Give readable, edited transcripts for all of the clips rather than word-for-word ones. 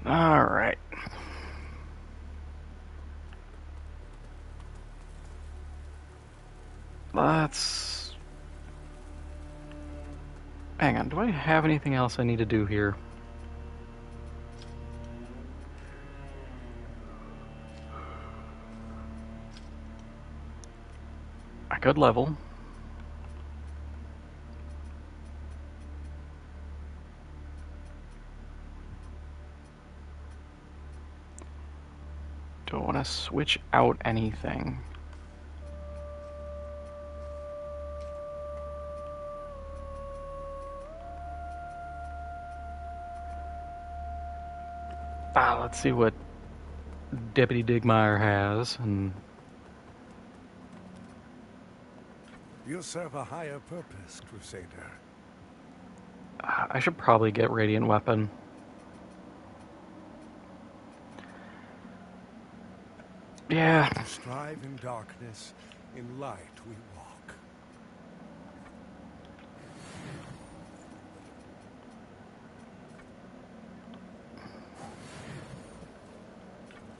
Alright. Let's... Hang on, do I have anything else I need to do here? I could level. Do I want to switch out anything? Let's see what Deputy Digmeyer has, and... You serve a higher purpose, Crusader. I should probably get Radiant Weapon. Yeah. To strive in darkness, in light we walk.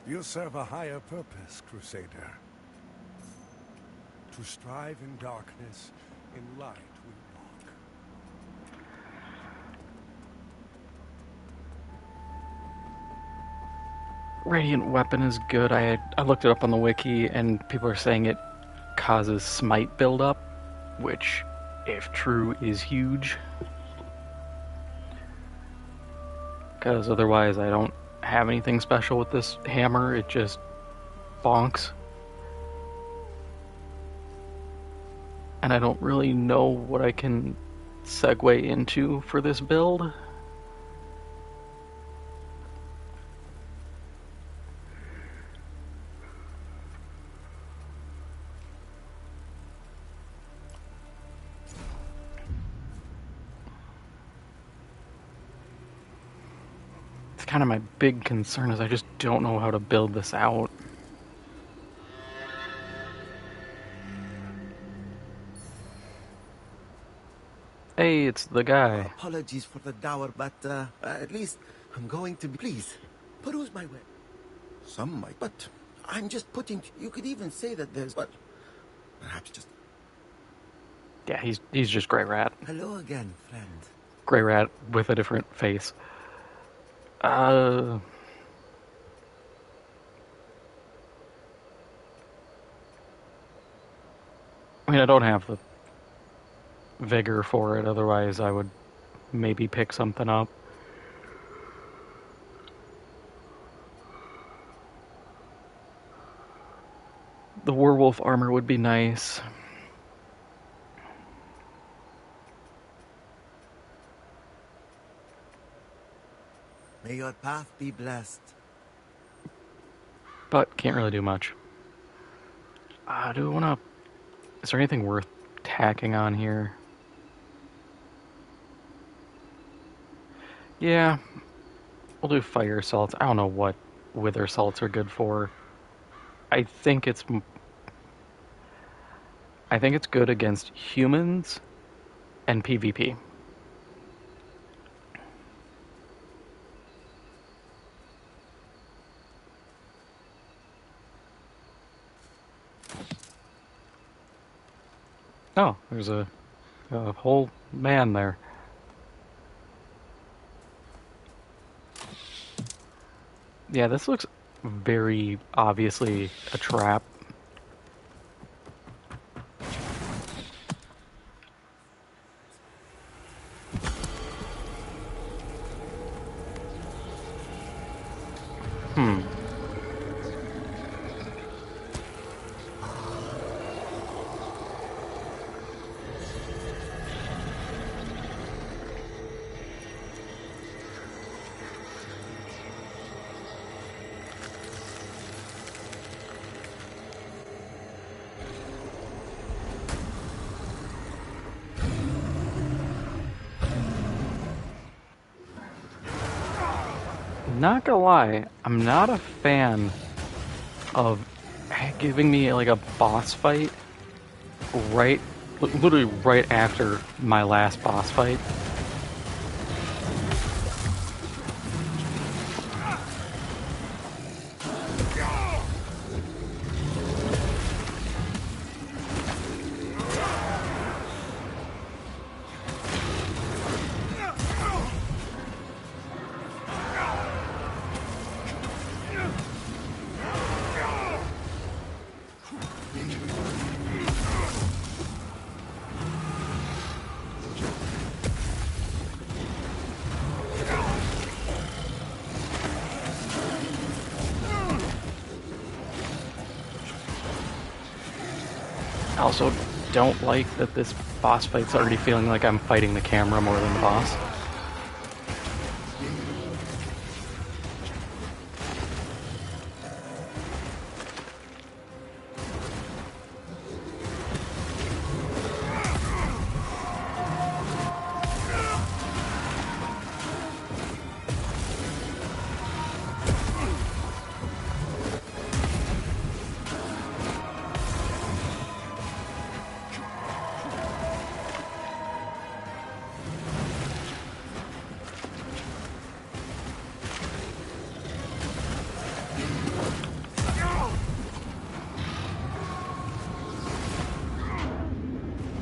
You serve a higher purpose, Crusader. To strive in darkness, in light we walk. Radiant Weapon is good. I looked it up on the wiki, and people are saying it causes smite buildup, which, if true, is huge. Because otherwise I don't have anything special with this hammer, it just bonks. And I don't really know what I can segue into for this build. It's kind of my big concern is I just don't know how to build this out. Hey, it's the guy. Apologies for the dower, but at least I'm going to be... Please, peruse my web. Some might, but I'm just putting... You could even say that there's... But perhaps just... Yeah, he's just Grey Rat. Hello again, friend. Grey Rat with a different face. I mean, I don't have the vigor for it, otherwise I would maybe pick something up. The werewolf armor would be nice. May your path be blessed. But can't really do much. Do I want to... Is there anything worth tacking on here? Yeah. We'll do fire salts. I don't know what wither salts are good for. I think it's good against humans and PvP. Oh, there's a whole man there. Yeah, this looks very obviously a trap. Not gonna lie, I'm not a fan of giving me like a boss fight literally right after my last boss fight. I also don't like that this boss fight's already feeling like I'm fighting the camera more than the boss.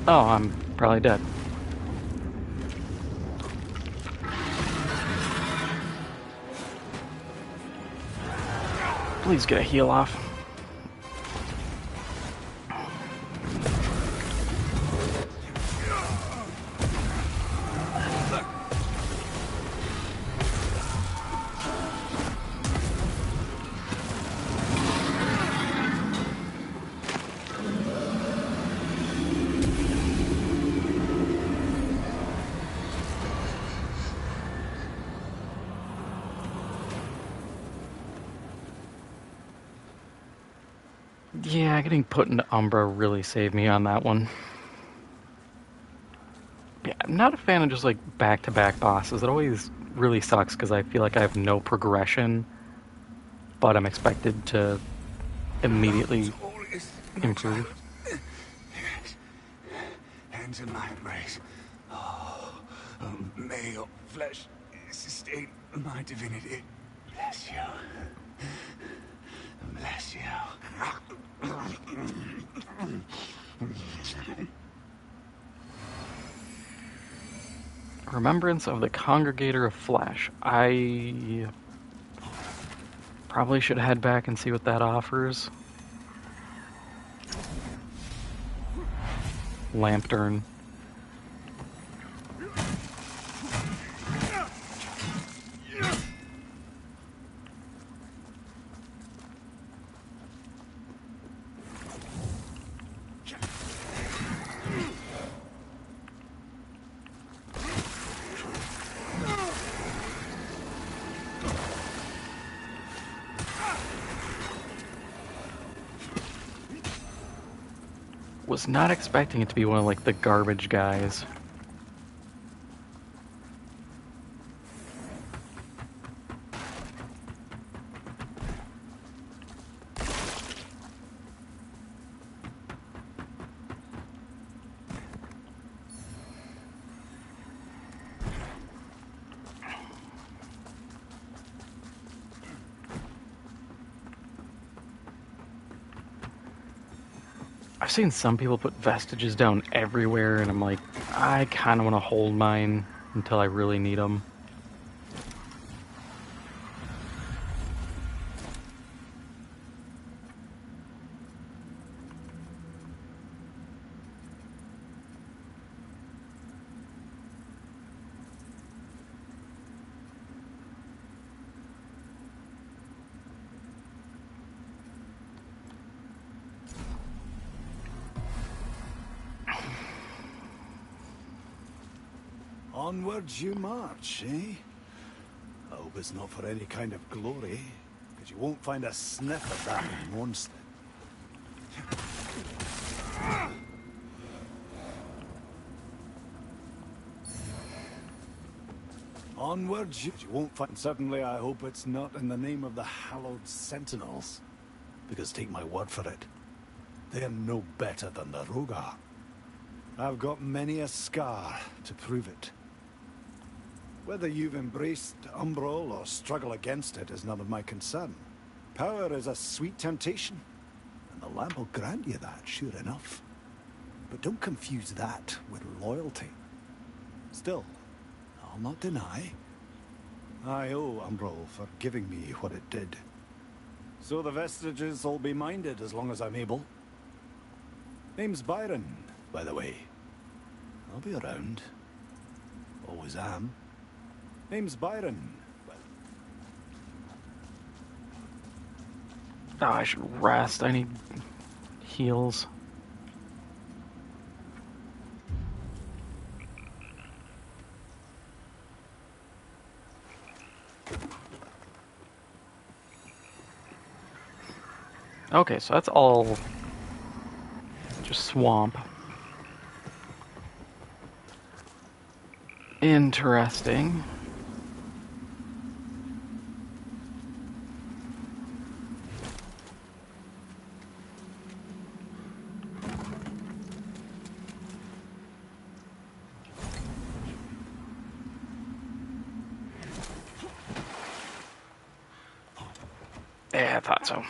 Oh, I'm probably dead. Please get a heal off. Yeah, getting put into Umbra really saved me on that one. Yeah, I'm not a fan of just like back-to-back bosses. It always really sucks because I feel like I have no progression, but I'm expected to immediately improve. Hands in my embrace. Oh, may your flesh sustain my divinity. Bless you. Bless you. Remembrance of the Congregator of Flesh. I probably should head back and see what that offers. Lantern. Was not expecting it to be one of like the garbage guys. I've seen some people put vestiges down everywhere, and I'm like, I kind of want to hold mine until I really need them. Onwards you march, eh? I hope it's not for any kind of glory, because you won't find a sniff of that in Mondstadt. Onwards you won't find... Certainly I hope it's not in the name of the hallowed sentinels, because take my word for it, they're no better than the Rhogar. I've got many a scar to prove it. Whether you've embraced Umbral or struggle against it is none of my concern. Power is a sweet temptation, and the lamp will grant you that, sure enough. But don't confuse that with loyalty. Still, I'll not deny, I owe Umbral for giving me what it did. So the vestiges will be minded as long as I'm able. Name's Byron, by the way. I'll be around. Always am. Name's Byron. Oh, I should rest. I need heals. Okay, so that's all just swamp. Interesting. Yeah, I thought so.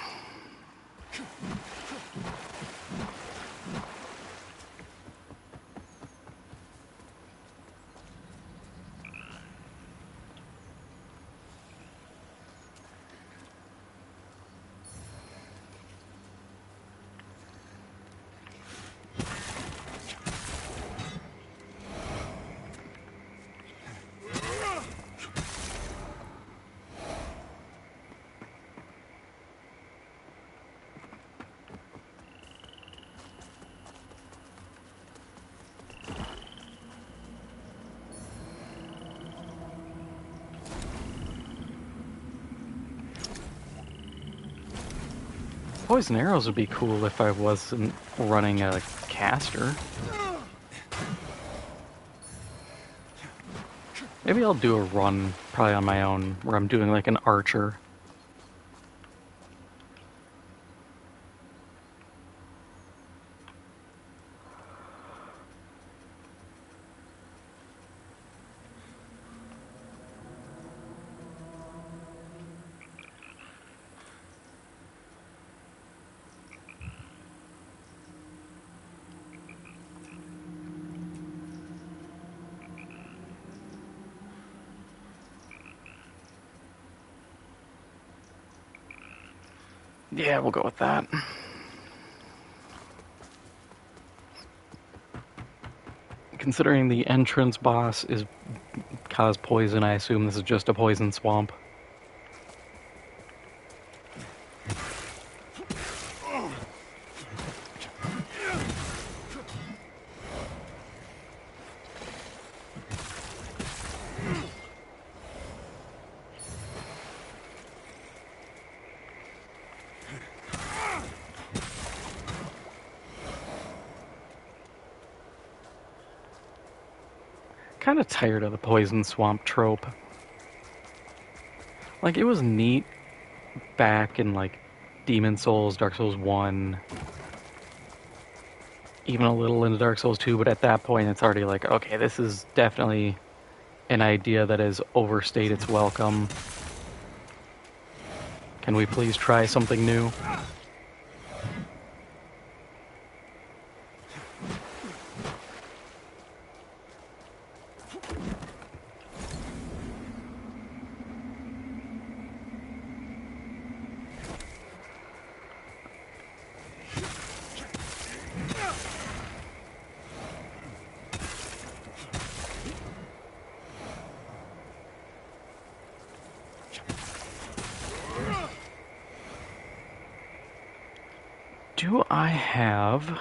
Poison arrows would be cool if I wasn't running a caster. Maybe I'll do a run, probably on my own, where I'm doing like an archer. Yeah, we'll go with that. Considering the entrance boss is cause poison, I assume this is just a poison swamp. Kind of tired of the poison swamp trope. Like, it was neat back in, like, Demon Souls, Dark Souls 1, even a little into Dark Souls 2, but at that point it's already like, okay, this is definitely an idea that has overstayed its welcome. Can we please try something new? Do I have...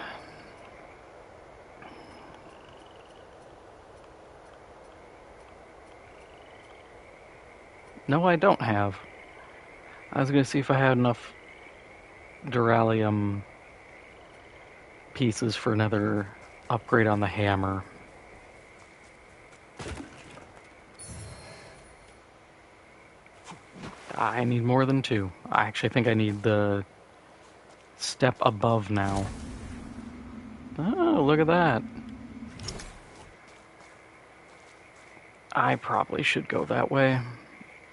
No, I don't have. I was going to see if I had enough Duralium pieces for another upgrade on the hammer. I need more than 2. I actually think I need the step above now. Oh, look at that. I probably should go that way.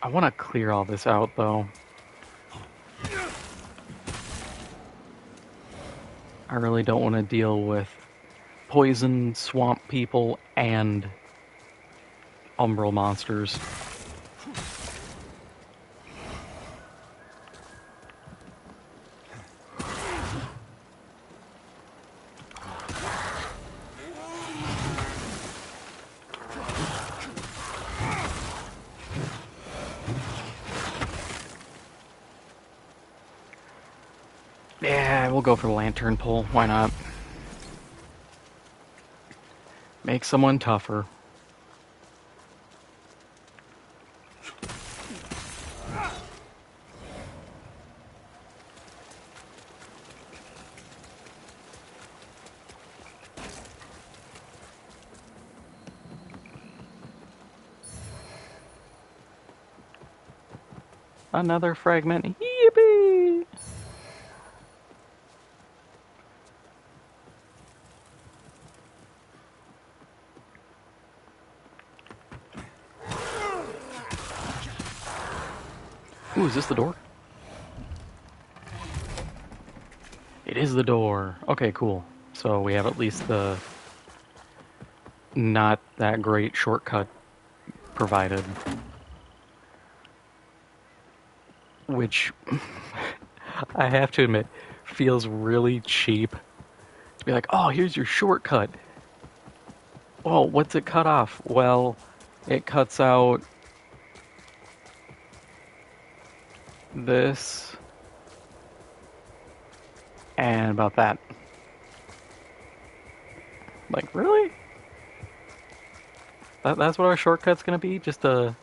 I want to clear all this out, though. I really don't want to deal with poison swamp people and umbral monsters. Yeah, we'll go for the lantern pole. Why not? Make someone tougher. Another fragment. Yippee! Ooh, is this the door? It is the door. Okay, cool. So we have at least the not that great shortcut provided. Which, I have to admit, feels really cheap. To be like, oh, here's your shortcut. Oh, what's it cut off? Well, it cuts out this and about that. Like, really? That's what our shortcut's gonna be? Just a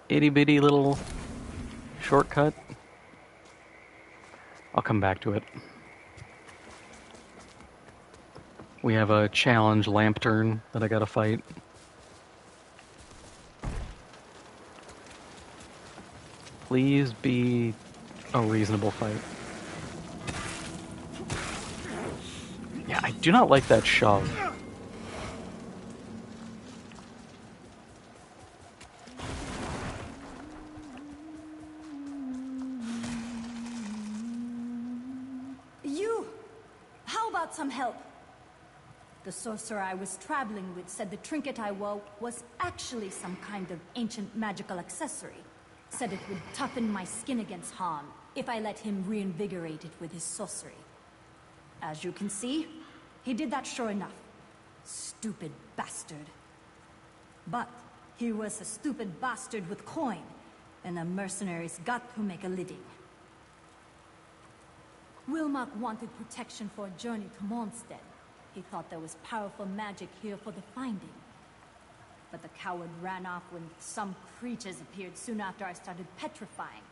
itty bitty little shortcut? I'll come back to it. We have a challenge lamp turn that I gotta fight. Please be a reasonable fight. Yeah, I do not like that shove. You! How about some help? The sorcerer I was traveling with said the trinket I wore was actually some kind of ancient magical accessory. Said it would toughen my skin against harm if I let him reinvigorate it with his sorcery. As you can see, he did that sure enough. Stupid bastard. But he was a stupid bastard with coin, and a mercenary's got to make a living. Wilmark wanted protection for a journey to Mondstadt. He thought there was powerful magic here for the finding. But the coward ran off when some creatures appeared soon after I started petrifying.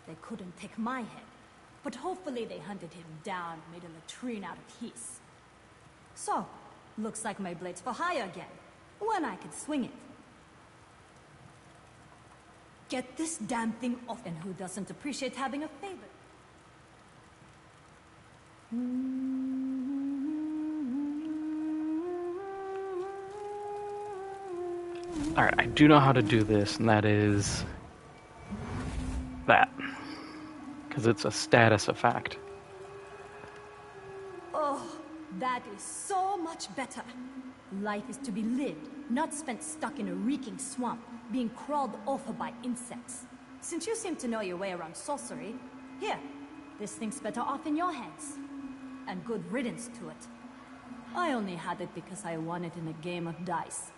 They couldn't take my head, but hopefully they hunted him down, made a latrine out of his. So, looks like my blade's for hire again, when I can swing it. Get this damn thing off, and who doesn't appreciate having a favorite? Alright, I do know how to do this, and that is that. Because it's a status effect. Oh, that is so much better. Life is to be lived, not spent stuck in a reeking swamp, being crawled over by insects. Since you seem to know your way around sorcery, here, this thing's better off in your hands. And good riddance to it. I only had it because I won it in a game of dice.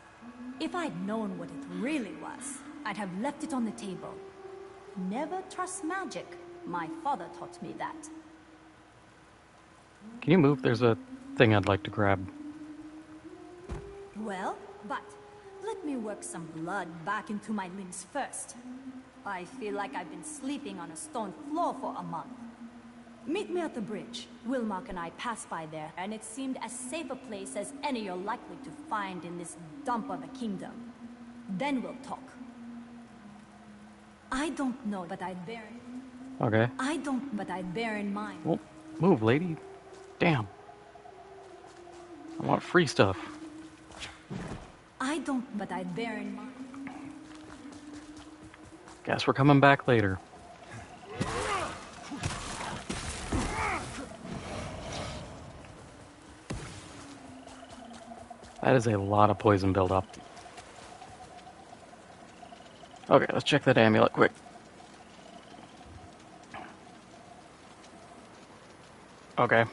If I'd known what it really was, I'd have left it on the table. Never trust magic. My father taught me that. Can you move? There's a thing I'd like to grab. Well, but let me work some blood back into my limbs first. I feel like I've been sleeping on a stone floor for a month. Meet me at the bridge. Wilmark and I passed by there, and it seemed as safe a place as any you're likely to find in this dump of a kingdom. Then we'll talk. I don't know, but I'd bear in... Okay. but I'd bear in mind... Well, move, lady. Damn. I want free stuff. but I'd bear in mind... Guess we're coming back later. That is a lot of poison buildup. Okay, let's check that amulet quick. Okay.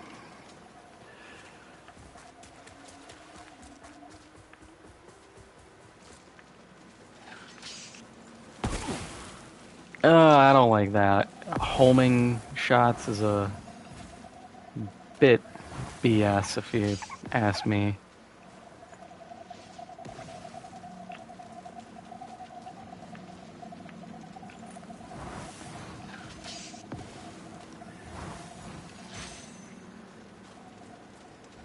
I don't like that. Homing shots is a bit BS if you ask me.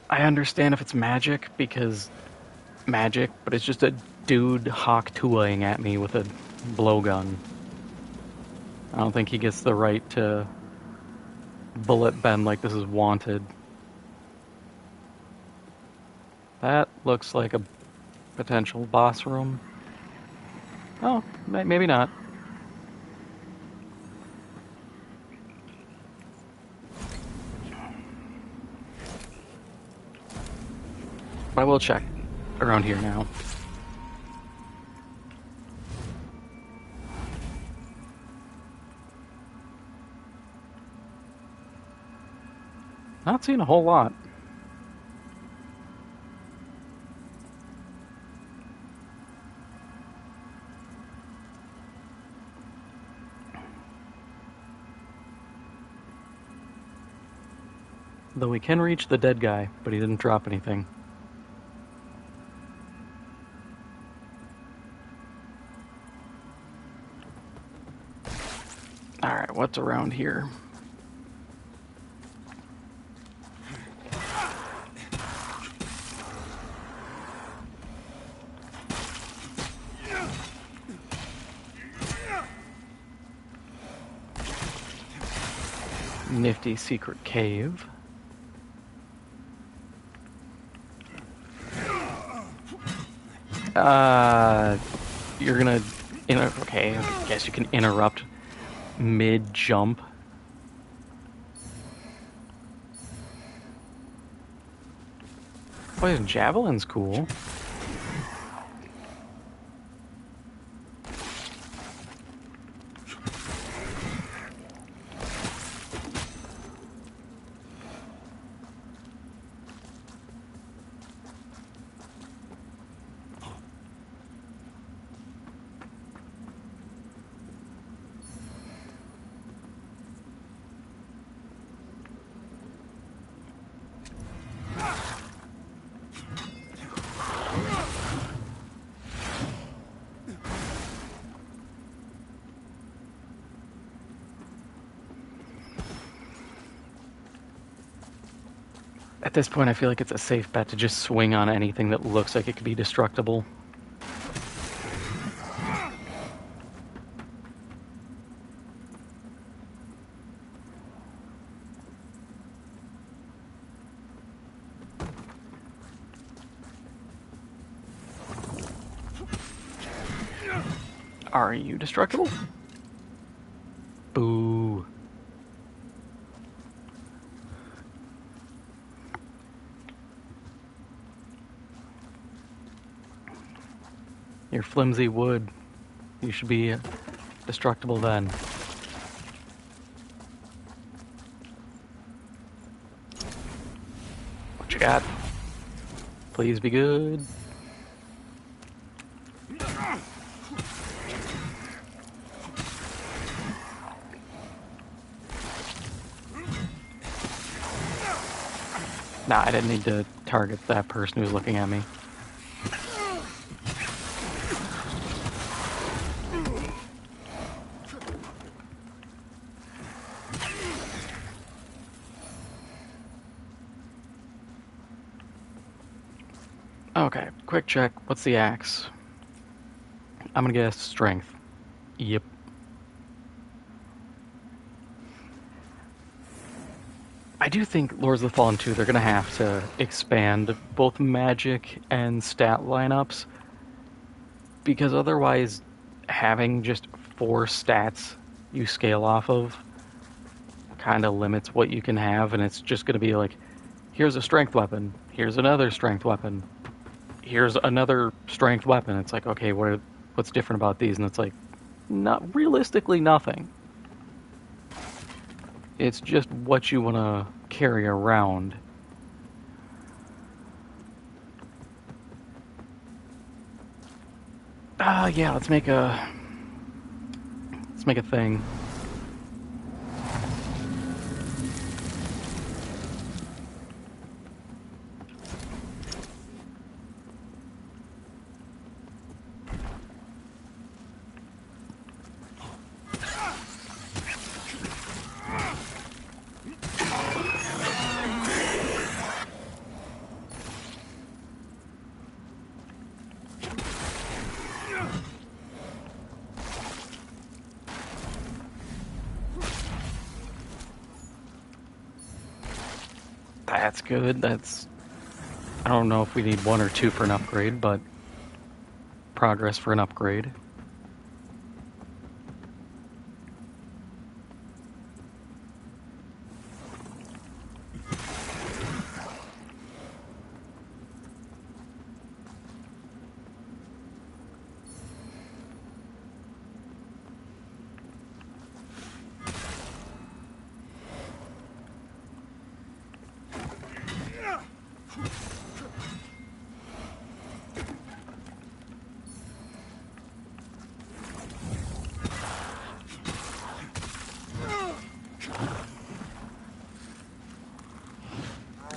I understand if it's magic, because magic, but it's just a dude Hawk-Tuaing at me with a blowgun. I don't think he gets the right to bullet Ben like this is wanted. That looks like a potential boss room. Oh, maybe not. But I will check around here now. Not seeing a whole lot. Though we can reach the dead guy, but he didn't drop anything. Alright, what's around here? Nifty secret cave. You're gonna... Okay, I guess you can interrupt mid-jump. Poison javelin's cool. At this point, I feel like it's a safe bet to just swing on anything that looks like it could be destructible. Are you destructible? Boo. You're flimsy wood. You should be destructible then. What you got? Please be good. Nah, I didn't need to target that person who's looking at me. Okay, quick check. What's the axe? I'm gonna guess strength. Yep. I do think Lords of the Fallen 2, they're gonna have to expand both magic and stat lineups, because otherwise having just 4 stats you scale off of kind of limits what you can have, and it's just gonna be like, here's a strength weapon, here's another strength weapon, here's another strength weapon. It's like, okay, what's different about these? And it's like, not realistically nothing. It's just what you want to carry around. Yeah, let's make a thing. That's good. That's... I don't know if we need 1 or 2 for an upgrade, but progress for an upgrade.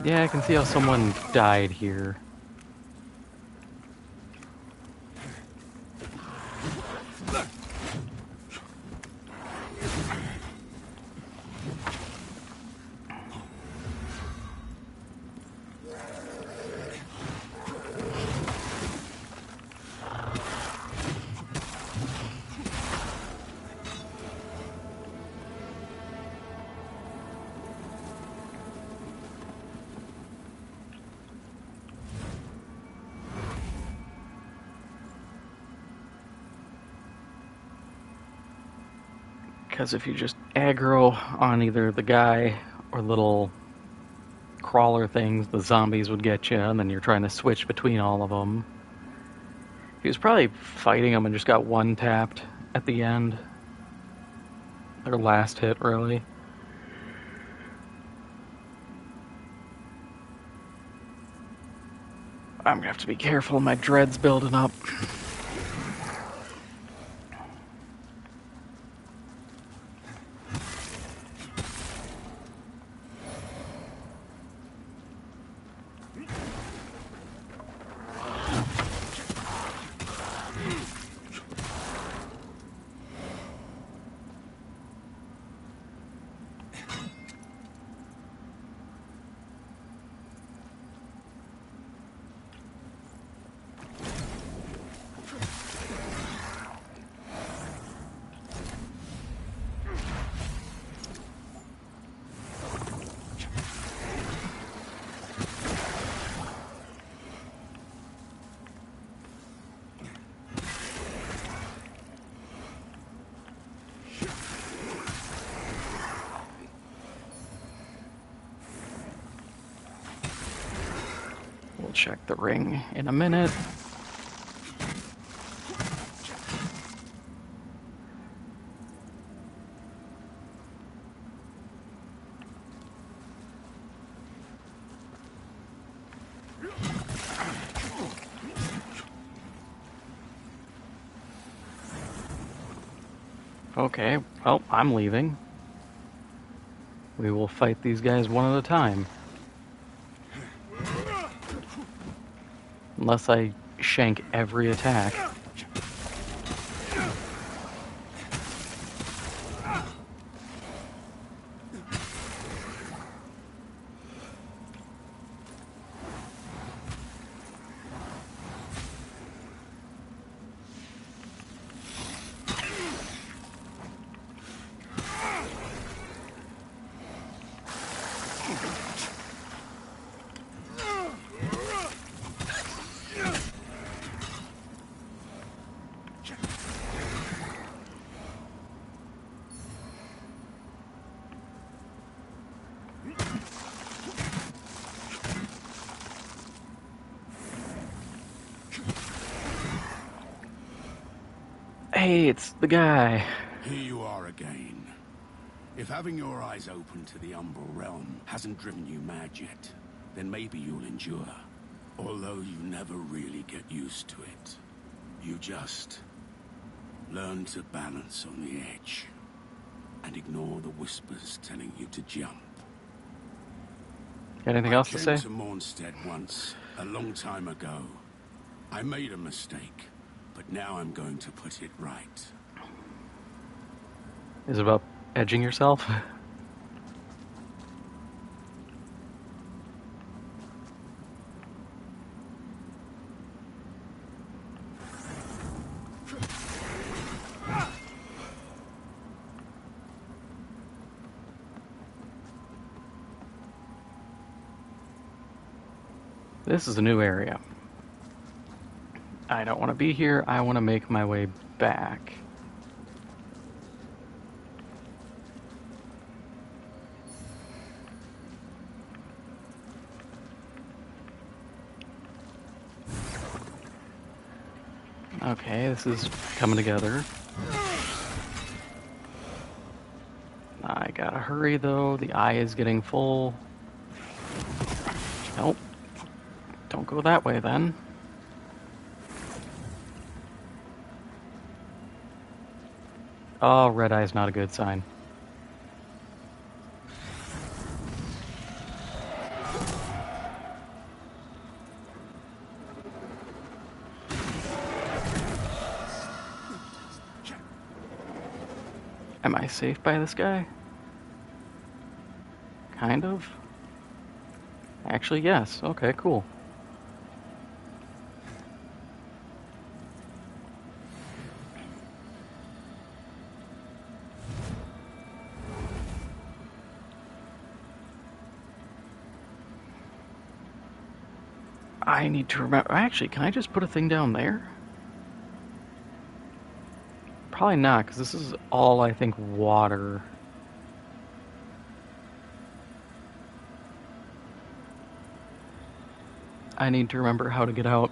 Yeah, I can see how someone died here. Because if you just aggro on either the guy or little crawler things, the zombies would get you, and then you're trying to switch between all of them. He was probably fighting them and just got one tapped at the end. Their last hit, really. I'm gonna have to be careful, my dread's building up. We'll check the ring in a minute. Okay, well, I'm leaving. We will fight these guys one at a time. Unless I shank every attack. Hey, it's the guy. Here you are again. If having your eyes open to the Umbral Realm hasn't driven you mad yet, then maybe you'll endure. Although you never really get used to it. You just learn to balance on the edge and ignore the whispers telling you to jump. Got anything else to say? I came to Mornstead once, a long time ago. I made a mistake, but now I'm going to put it right. Is it about edging yourself? This is a new area. I don't want to be here. I want to make my way back. Okay, this is coming together. I gotta hurry though, the eye is getting full. Nope. Don't go that way then. Oh, red eye's not a good sign. Am I safe by this guy? Kind of. Actually, yes. Okay, cool. I need to remember. Actually, can I just put a thing down there? Probably not, because this is all, I think, water. I need to remember how to get out.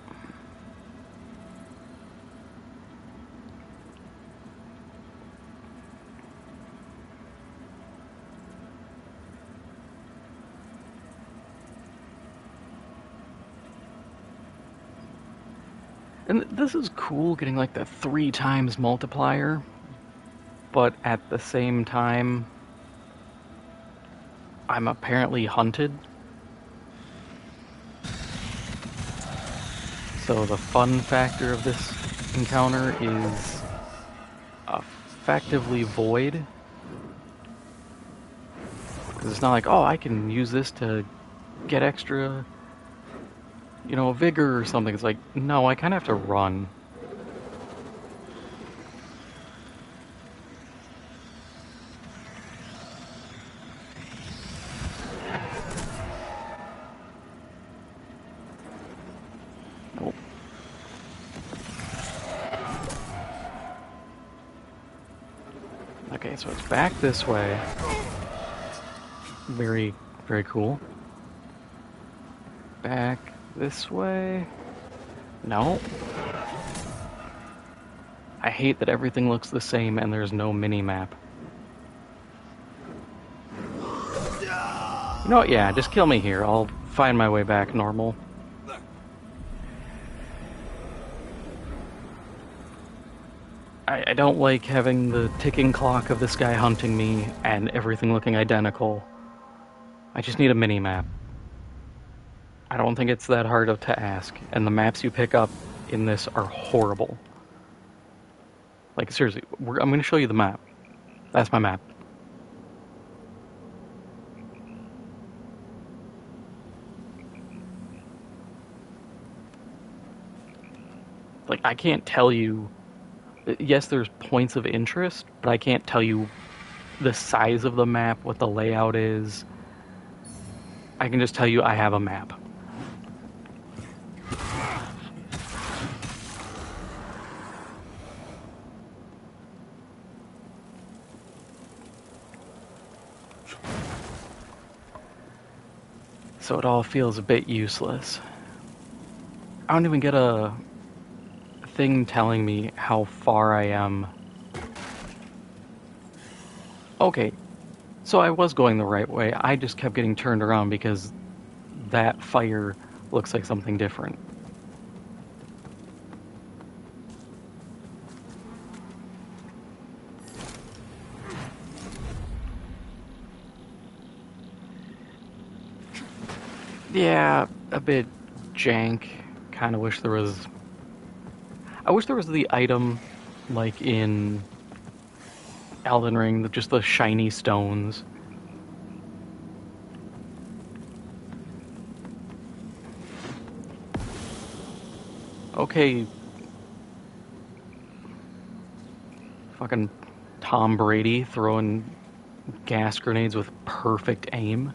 And this is cool, getting like the 3 times multiplier, but at the same time, I'm apparently hunted. So the fun factor of this encounter is effectively void. Because it's not like, oh, I can use this to get extra, you know, vigor or something. It's like, no, I kind of have to run. Nope. Okay, so it's back this way. Very, very cool. Back this way. No. I hate that everything looks the same and there's no mini-map. You know what? Yeah, just kill me here. I'll find my way back normal. I don't like having the ticking clock of this guy hunting me and everything looking identical. I just need a mini-map. I don't think it's that hard to ask, and the maps you pick up in this are horrible. Like, seriously, I'm going to show you the map. That's my map. Like, I can't tell you... Yes, there's points of interest, but I can't tell you the size of the map, what the layout is. I can just tell you I have a map. So it all feels a bit useless. I don't even get a thing telling me how far I am. Okay, so I was going the right way. I just kept getting turned around because that fire looks like something different. Yeah, a bit jank. Kind of wish there was... I wish there was the item, like in Elden Ring, just the shiny stones. Okay. Fucking Tom Brady throwing gas grenades with perfect aim.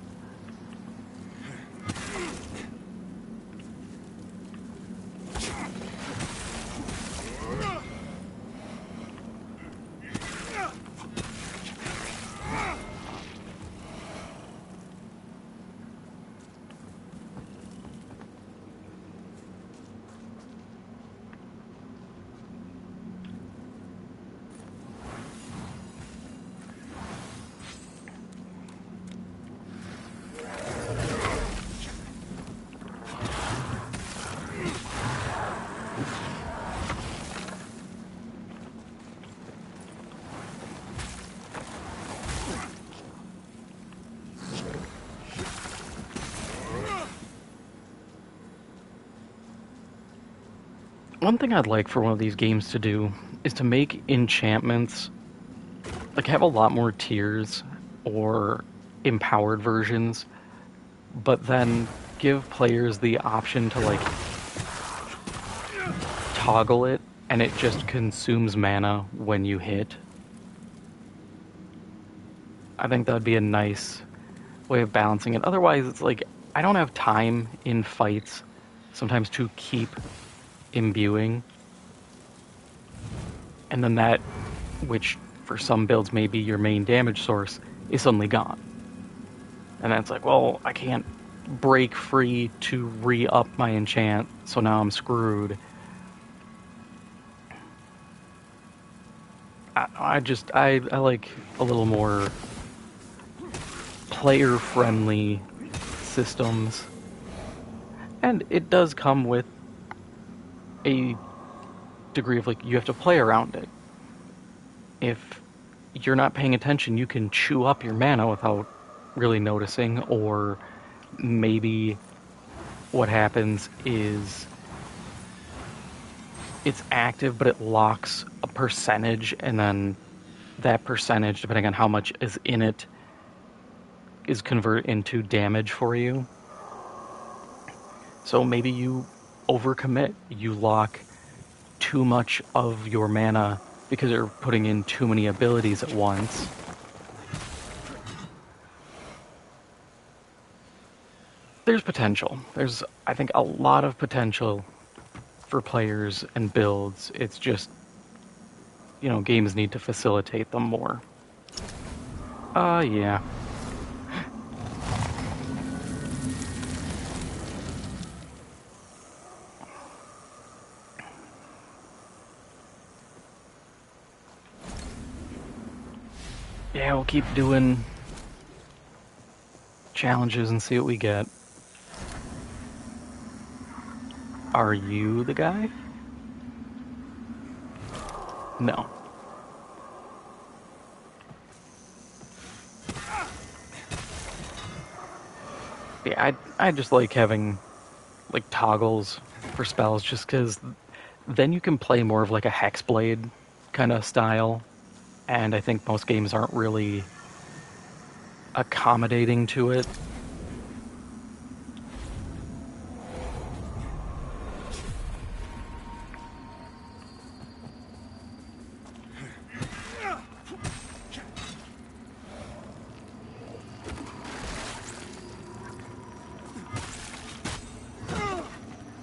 One thing I'd like for one of these games to do is to make enchantments, like, have a lot more tiers or empowered versions, but then give players the option to, like, toggle it, and it just consumes mana when you hit. I think that'd be a nice way of balancing it. Otherwise, it's like, I don't have time in fights sometimes to keep imbuing. And then that, which for some builds may be your main damage source, is suddenly gone. And then it's like, well, I can't break free to re-up my enchant, so now I'm screwed. I like a little more player-friendly systems. And it does come with a degree of, like, you have to play around it. If you're not paying attention, you can chew up your mana without really noticing, or maybe what happens is it's active, but it locks a percentage, and then that percentage, depending on how much is in it, is converted into damage for you. So maybe you overcommit. You lock too much of your mana because you're putting in too many abilities at once. There's potential. There's, I think, a lot of potential for players and builds. It's just, you know, games need to facilitate them more. Yeah. Yeah, we'll keep doing challenges and see what we get. Are you the guy? No. Yeah, I just like having, like, toggles for spells, just because then you can play more of, like, a Hexblade kind of style, and I think most games aren't really accommodating to it.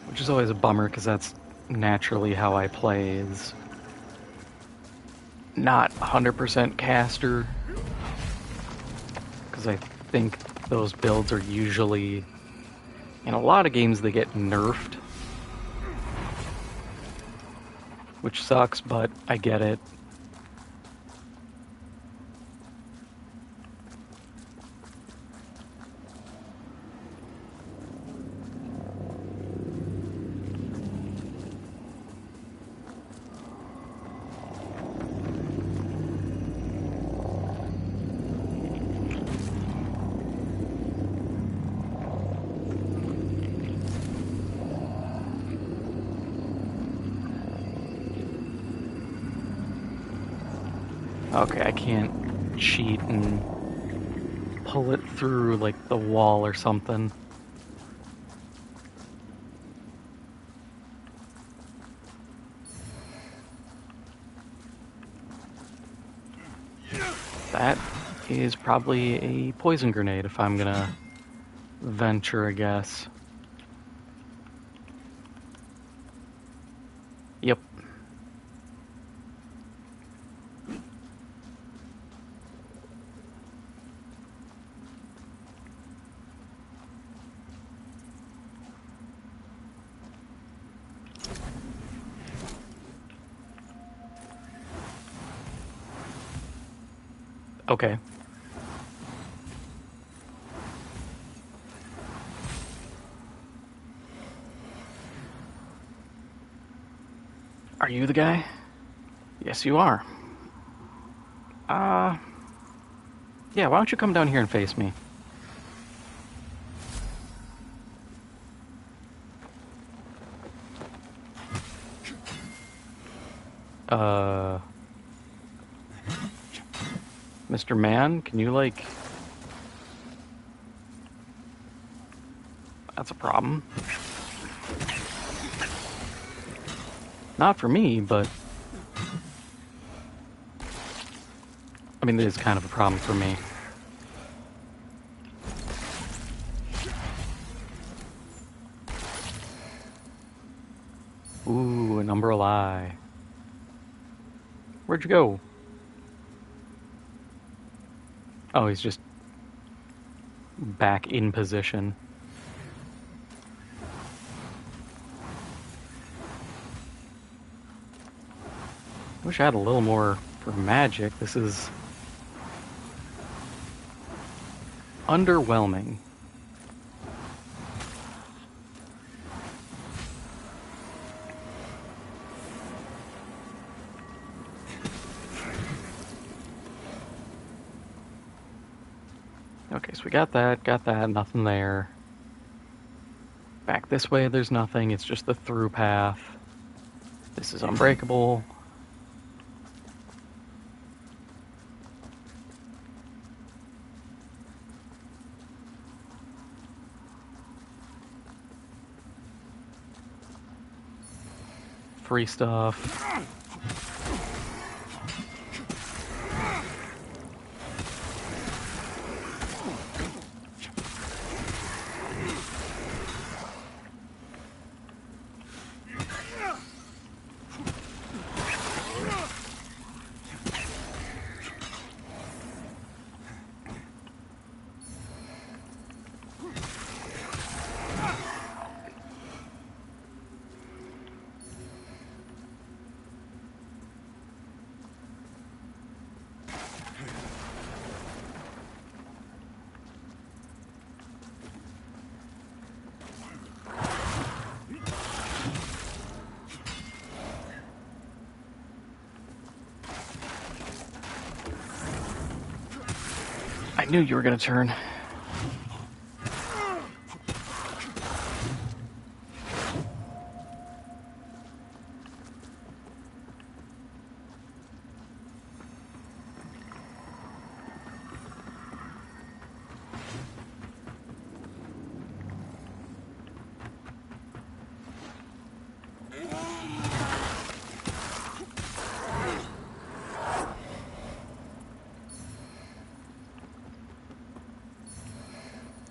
Which is always a bummer, because that's naturally how I play, is not 100% caster, because I think those builds are usually, in a lot of games, they get nerfed, which sucks, but I get it. Okay, I can't cheat and pull it through, like, the wall or something. That is probably a poison grenade, if I'm gonna venture a guess. Yep. Okay. Are you the guy? Yes, you are. Yeah, why don't you come down here and face me? Mr. Man, can you, like... That's a problem. Not for me, but... I mean, it is kind of a problem for me. Ooh, an Umbral Eye. Where'd you go? Oh, he's just back in position. I wish I had a little more for magic. This is underwhelming. Okay, so we got that, nothing there. Back this way, there's nothing, it's just the through path. This is unbreakable. Free stuff. I knew you were gonna turn.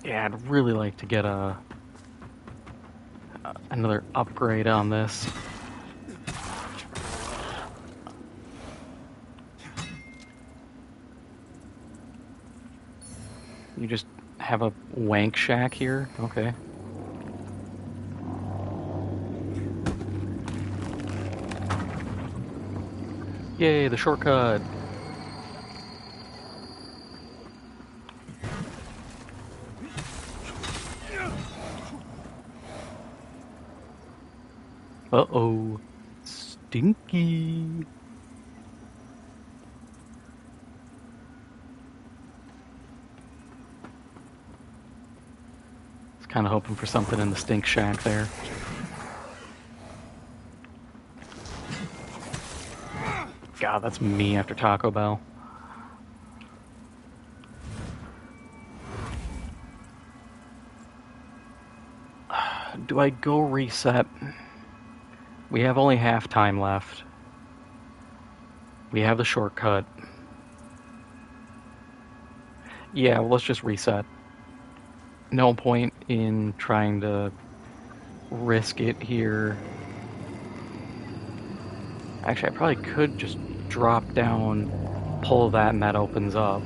Yeah, I'd really like to get another upgrade on this. You just have a wank shack here? Okay. Yay, the shortcut! Uh-oh. Stinky. Was kind of hoping for something in the stink shack there. God, that's me after Taco Bell. Do I go reset? We have only half time left. We have the shortcut. Yeah, well, let's just reset. No point in trying to risk it here. Actually, I probably could just drop down, pull that, and that opens up.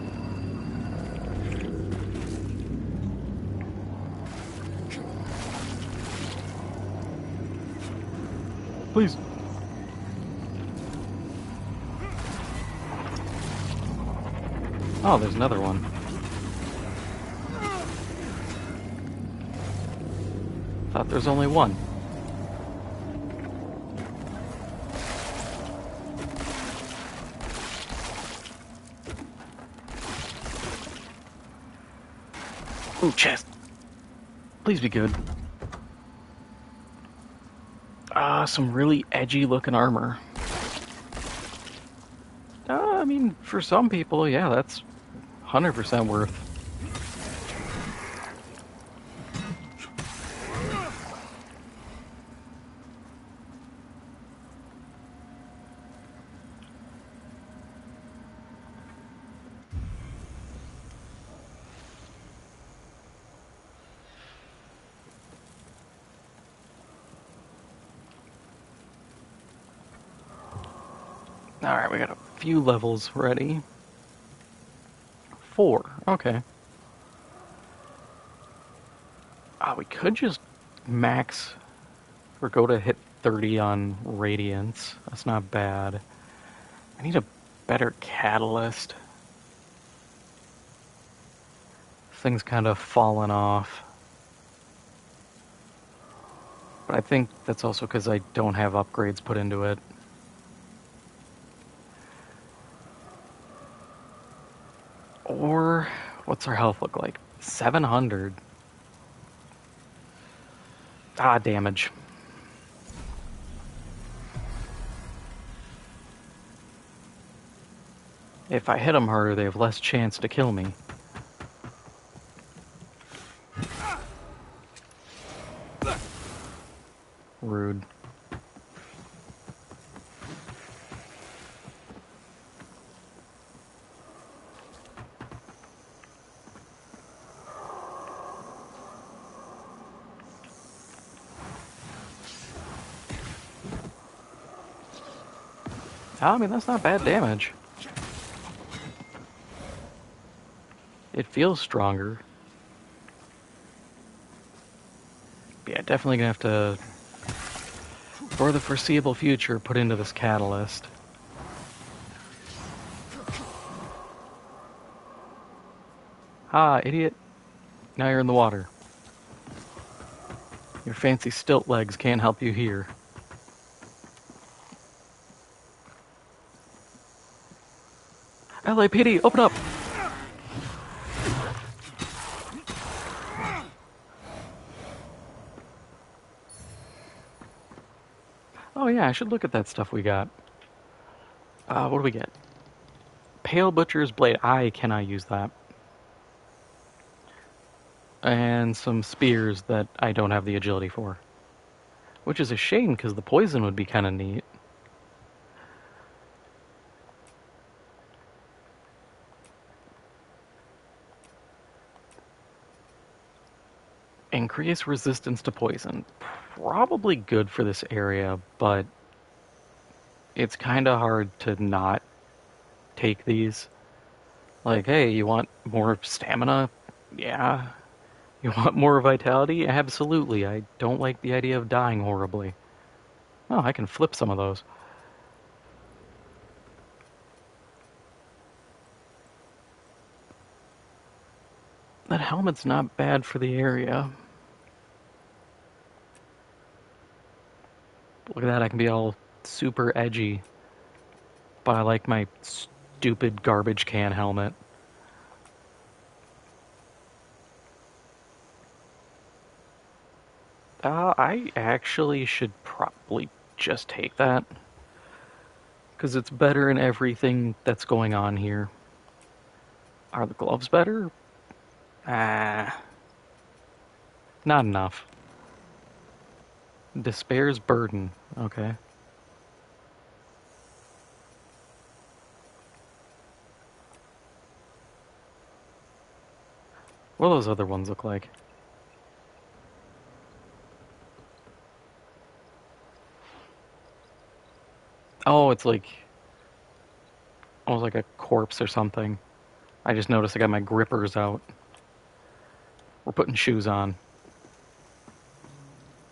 Please. Oh, there's another one. Thought there's only one. Ooh, chest. Please be good. Some really edgy looking armor. mean, for some people, yeah, that's 100% worth. Alright, we got a few levels ready. 4, okay. We could just max or go to hit 30 on Radiance. That's not bad. I need a better catalyst. Thing's kind of fallen off. But I think that's also because I don't have upgrades put into it. Or, what's our health look like? 700. Damage. If I hit them harder, they have less chance to kill me. Rude. I mean, that's not bad damage. It feels stronger. Yeah, definitely gonna have to, for the foreseeable future, put into this catalyst. Idiot. Now you're in the water. Your fancy stilt legs can't help you here. LAPD, open up! Oh yeah, I should look at that stuff we got. What do we get? Pale Butcher's Blade. I cannot use that. And some spears that I don't have the agility for. Which is a shame, because the poison would be kind of neat. Increase resistance to poison. Probably good for this area, but it's kind of hard to not take these. Like, hey, you want more stamina? Yeah. You want more vitality? Absolutely. I don't like the idea of dying horribly. Oh, I can flip some of those. That helmet's not bad for the area. Look at that, I can be all super edgy. But I like my stupid garbage can helmet. I actually should probably just take that. Because it's better in everything that's going on here. Are the gloves better? Not enough. Despair's Burden. Okay. What do those other ones look like? Oh, it's like almost like a corpse or something. I just noticed I got my grippers out. We're putting shoes on.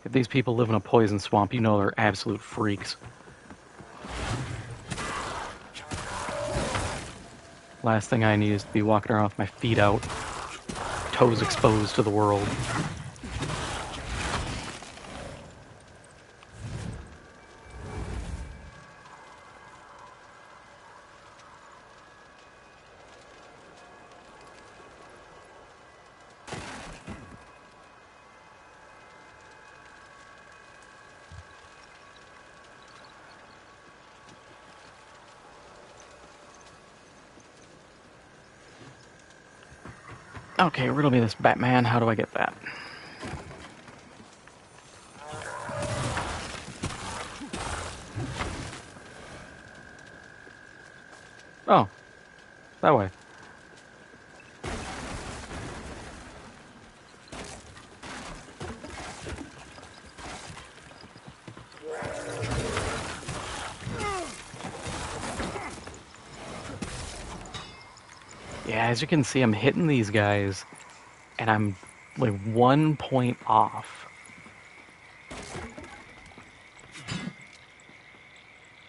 If these people live in a poison swamp, you know they're absolute freaks. Last thing I need is to be walking around with my feet out, toes exposed to the world. Okay, riddle me this, Batman. How do I get that? Oh, that way. Yeah, as you can see, I'm hitting these guys, and I'm like 1 point off.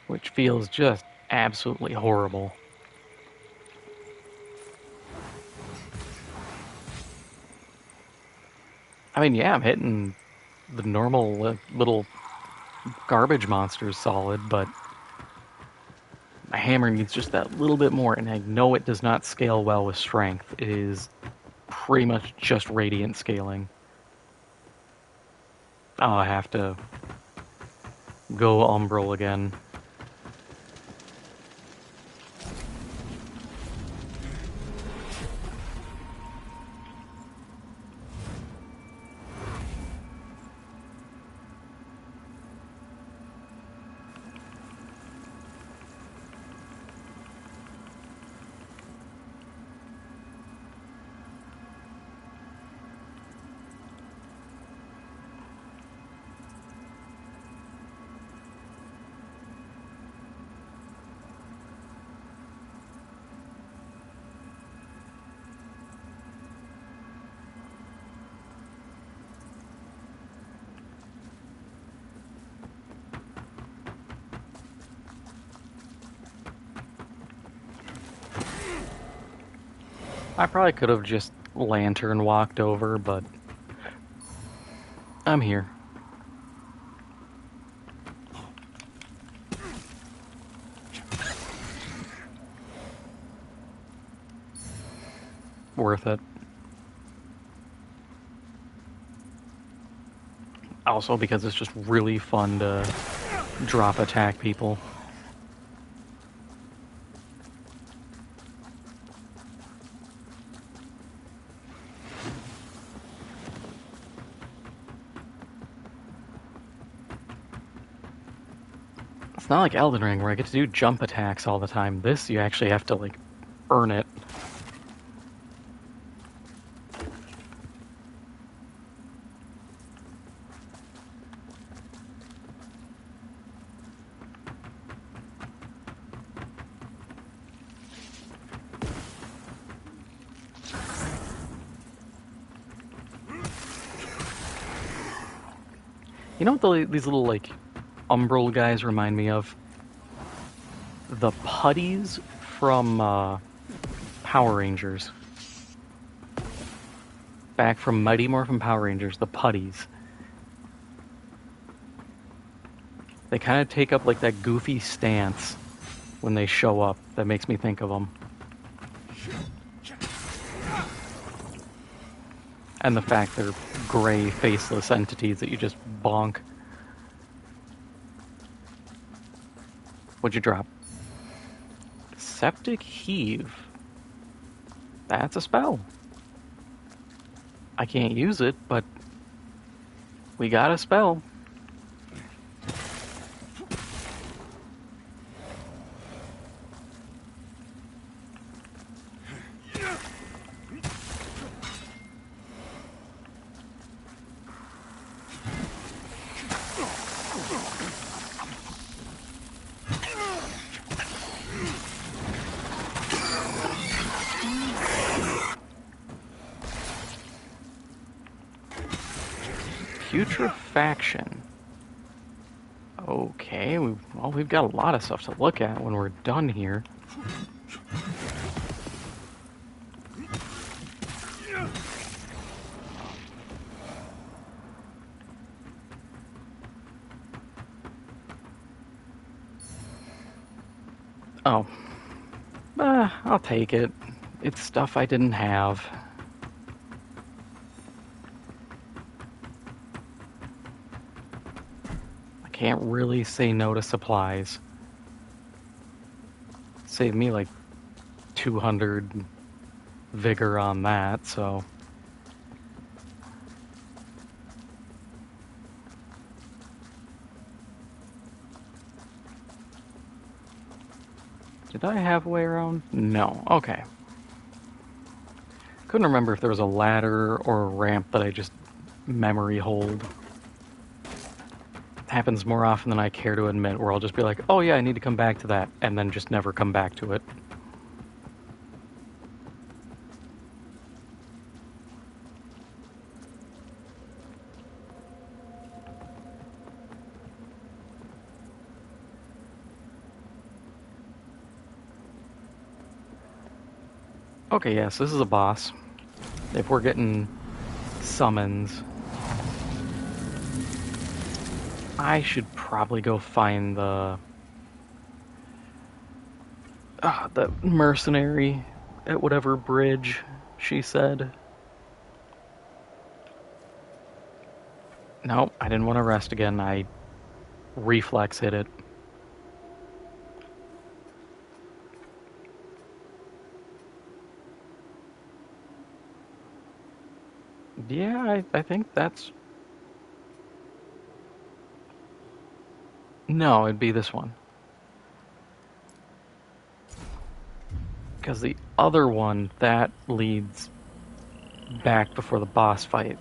Which feels just absolutely horrible. I mean, yeah, I'm hitting the normal little garbage monsters solid, but my hammer needs just that little bit more, and I know it does not scale well with strength. It is pretty much just radiant scaling. Oh, I have to go umbral again. I probably could have just lantern walked over, but I'm here. Worth it. Also because it's just really fun to drop attack people. It's not like Elden Ring where I get to do jump attacks all the time. This, you actually have to, like, earn it. You know what these little, like, umbral guys remind me of? The putties from Power Rangers. Back from Mighty Morphin Power Rangers, the putties. They kind of take up, like, that goofy stance when they show up. That makes me think of them. And the fact they're gray, faceless entities that you just bonk. What'd you drop? Septic Heave. That's a spell. I can't use it, but we got a spell. Putrefaction. Okay, we've got a lot of stuff to look at when we're done here. Oh. I'll take it. It's stuff I didn't have. I can't really say no to supplies. Save me like 200 vigor on that, so... Did I have a way around? No. Okay. Couldn't remember if there was a ladder or a ramp that I just memory hold. Happens more often than I care to admit, where I'll just be like, oh yeah, I need to come back to that, and then just never come back to it. Okay, yes, this is a boss. If we're getting summons, I should probably go find the mercenary at whatever bridge she said. Nope, I didn't want to rest again. I reflex hit it. Yeah, I think that's... No, it'd be this one. Because the other one, that leads back before the boss fight.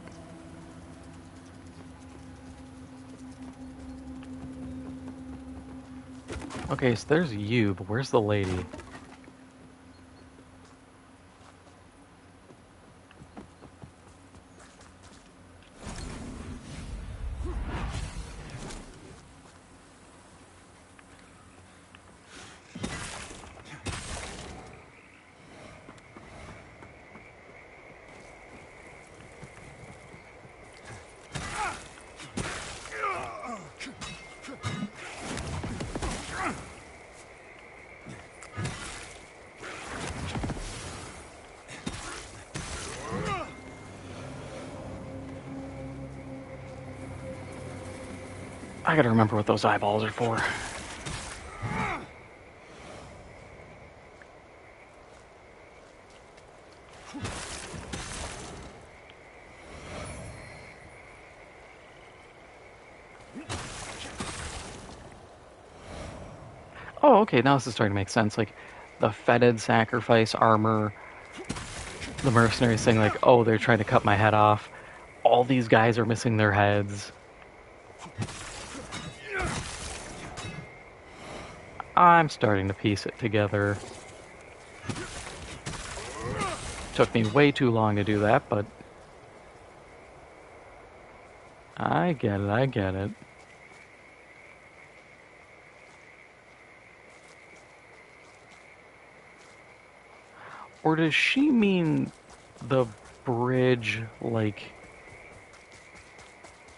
Okay, so there's you, but where's the lady? I gotta remember what those eyeballs are for. Oh, okay, now this is starting to make sense. Like, the fetid sacrifice armor, the mercenaries saying like, oh, they're trying to cut my head off. All these guys are missing their heads. I'm starting to piece it together. Took me way too long to do that, but I get it, I get it. Or does she mean the bridge, like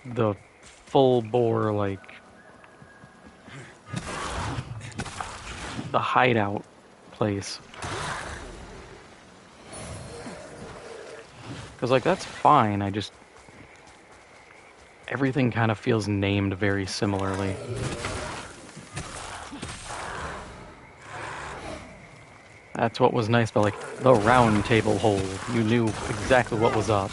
the full bore, like the hideout place? Because, like, that's fine, I just... Everything kind of feels named very similarly. That's what was nice about, like, the round table hold. You knew exactly what was up.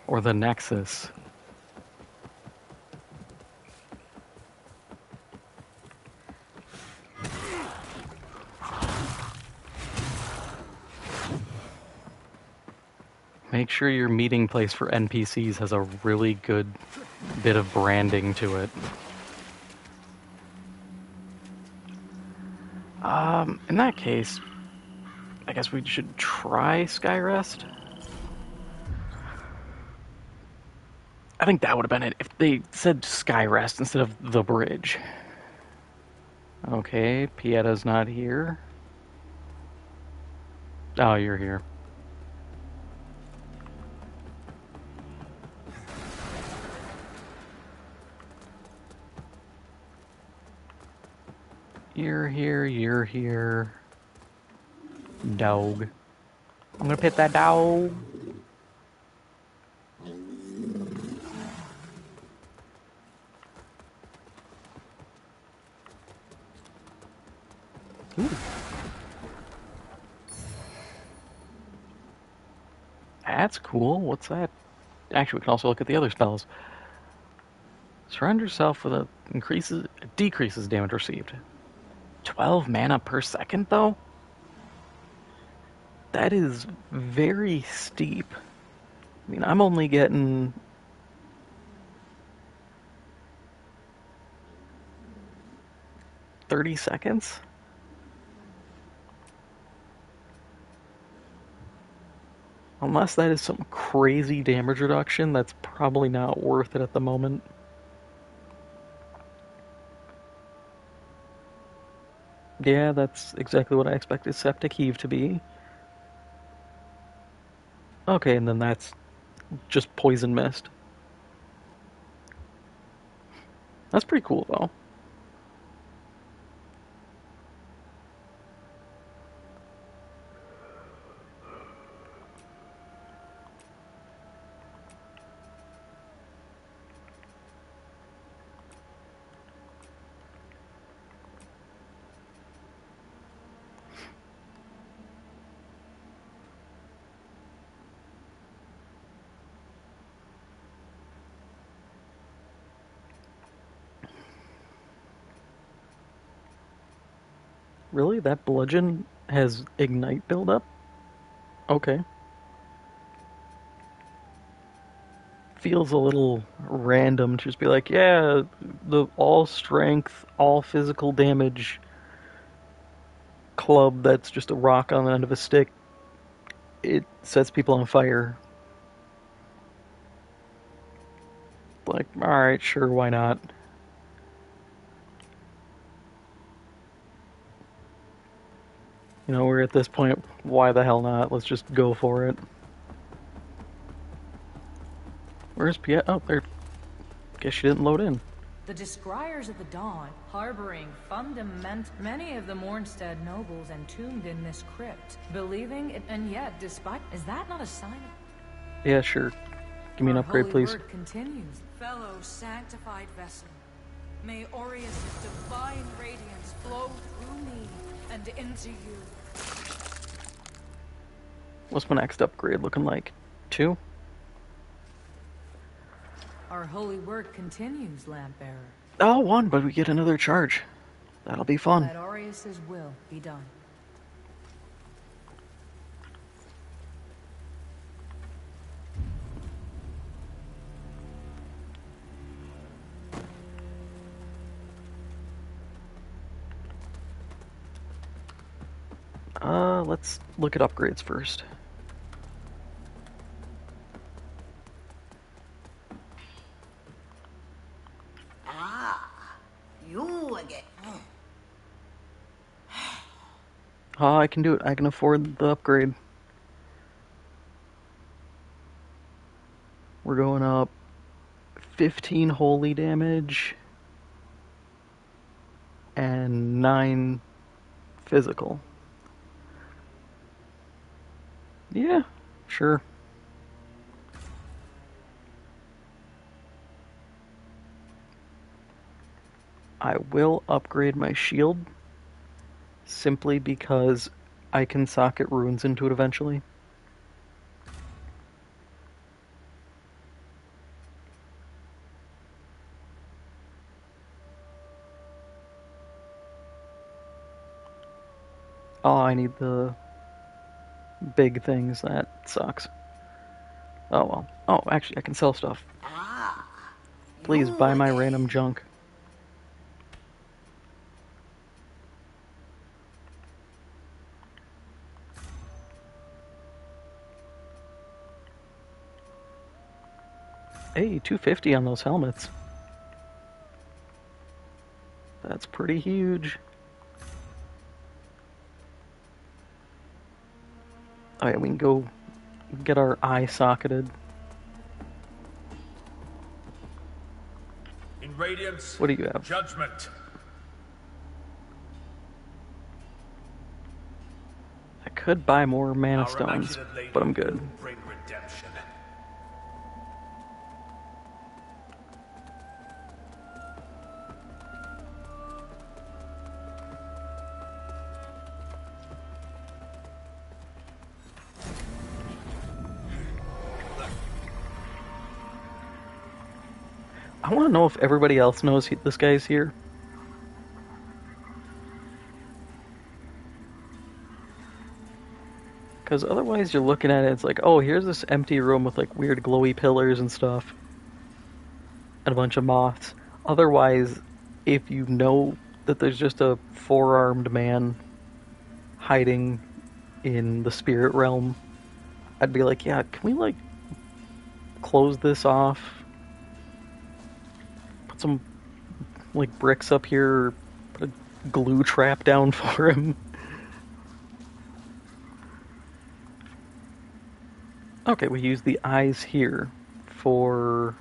Or the Nexus. Make sure your meeting place for NPCs has a really good bit of branding to it. In that case, I guess we should try Skyrest. I think that would have been it if they said Skyrest instead of the bridge. Okay, Pietta's not here. Oh, you're here. You're here, you're here. Dog. I'm gonna pet that dog. Ooh. That's cool. What's that? Actually, we can also look at the other spells. Surround yourself with decreases damage received. 12 mana per second, though? That is very steep. I mean, I'm only getting 30 seconds? Unless that is some crazy damage reduction, that's probably not worth it at the moment. Yeah, that's exactly what I expected Septic Heave to be. Okay, and then that's just Poison Mist. That's pretty cool, though. Really? That bludgeon has Ignite buildup? Okay. Feels a little random to just be like, yeah, the all strength, all physical damage club that's just a rock on the end of a stick. It sets people on fire. Like, alright, sure, why not? You know, we're at this point, why the hell not? Let's just go for it. Where's Piet? Oh, there. Guess she didn't load in. The Descryers of the Dawn, harboring many of the Mornstead nobles entombed in this crypt, believing it, and yet, despite, is that not a sign of... Yeah, sure. Give me an upgrade, Holy please. Word continues. Fellow sanctified vessel, may Aureus' divine radiance flow through me and into you. What's my next upgrade looking like? 2? Our holy work continues, Lampbearer. Oh, 1, but we get another charge. That'll be fun. Let Aureus' will be done. Let's look at upgrades first. You again. Oh, I can do it. I can afford the upgrade. We're going up 15 holy damage and 9 physical. Yeah, sure. I will upgrade my shield simply because I can socket runes into it eventually. Oh, I need the big things. That sucks. Oh well. Oh, actually, I can sell stuff. Please buy my random junk. Hey, 250 on those helmets. That's pretty huge. Alright, we can go get our eye socketed. In Radiance, What do you have? Judgment. I could buy more mana Our stones, Immaculate Lady but I'm good. will bring redemption. I want to know if everybody else knows this guy's here. Because otherwise you're looking at it, it's like, oh, here's this empty room with like weird glowy pillars and stuff. And a bunch of moths. Otherwise, if you know that there's just a four-armed man hiding in the spirit realm, I'd be like, yeah, can we like close this off? Put some like bricks up here, put a glue trap down for him. Okay, we use the eyes here for...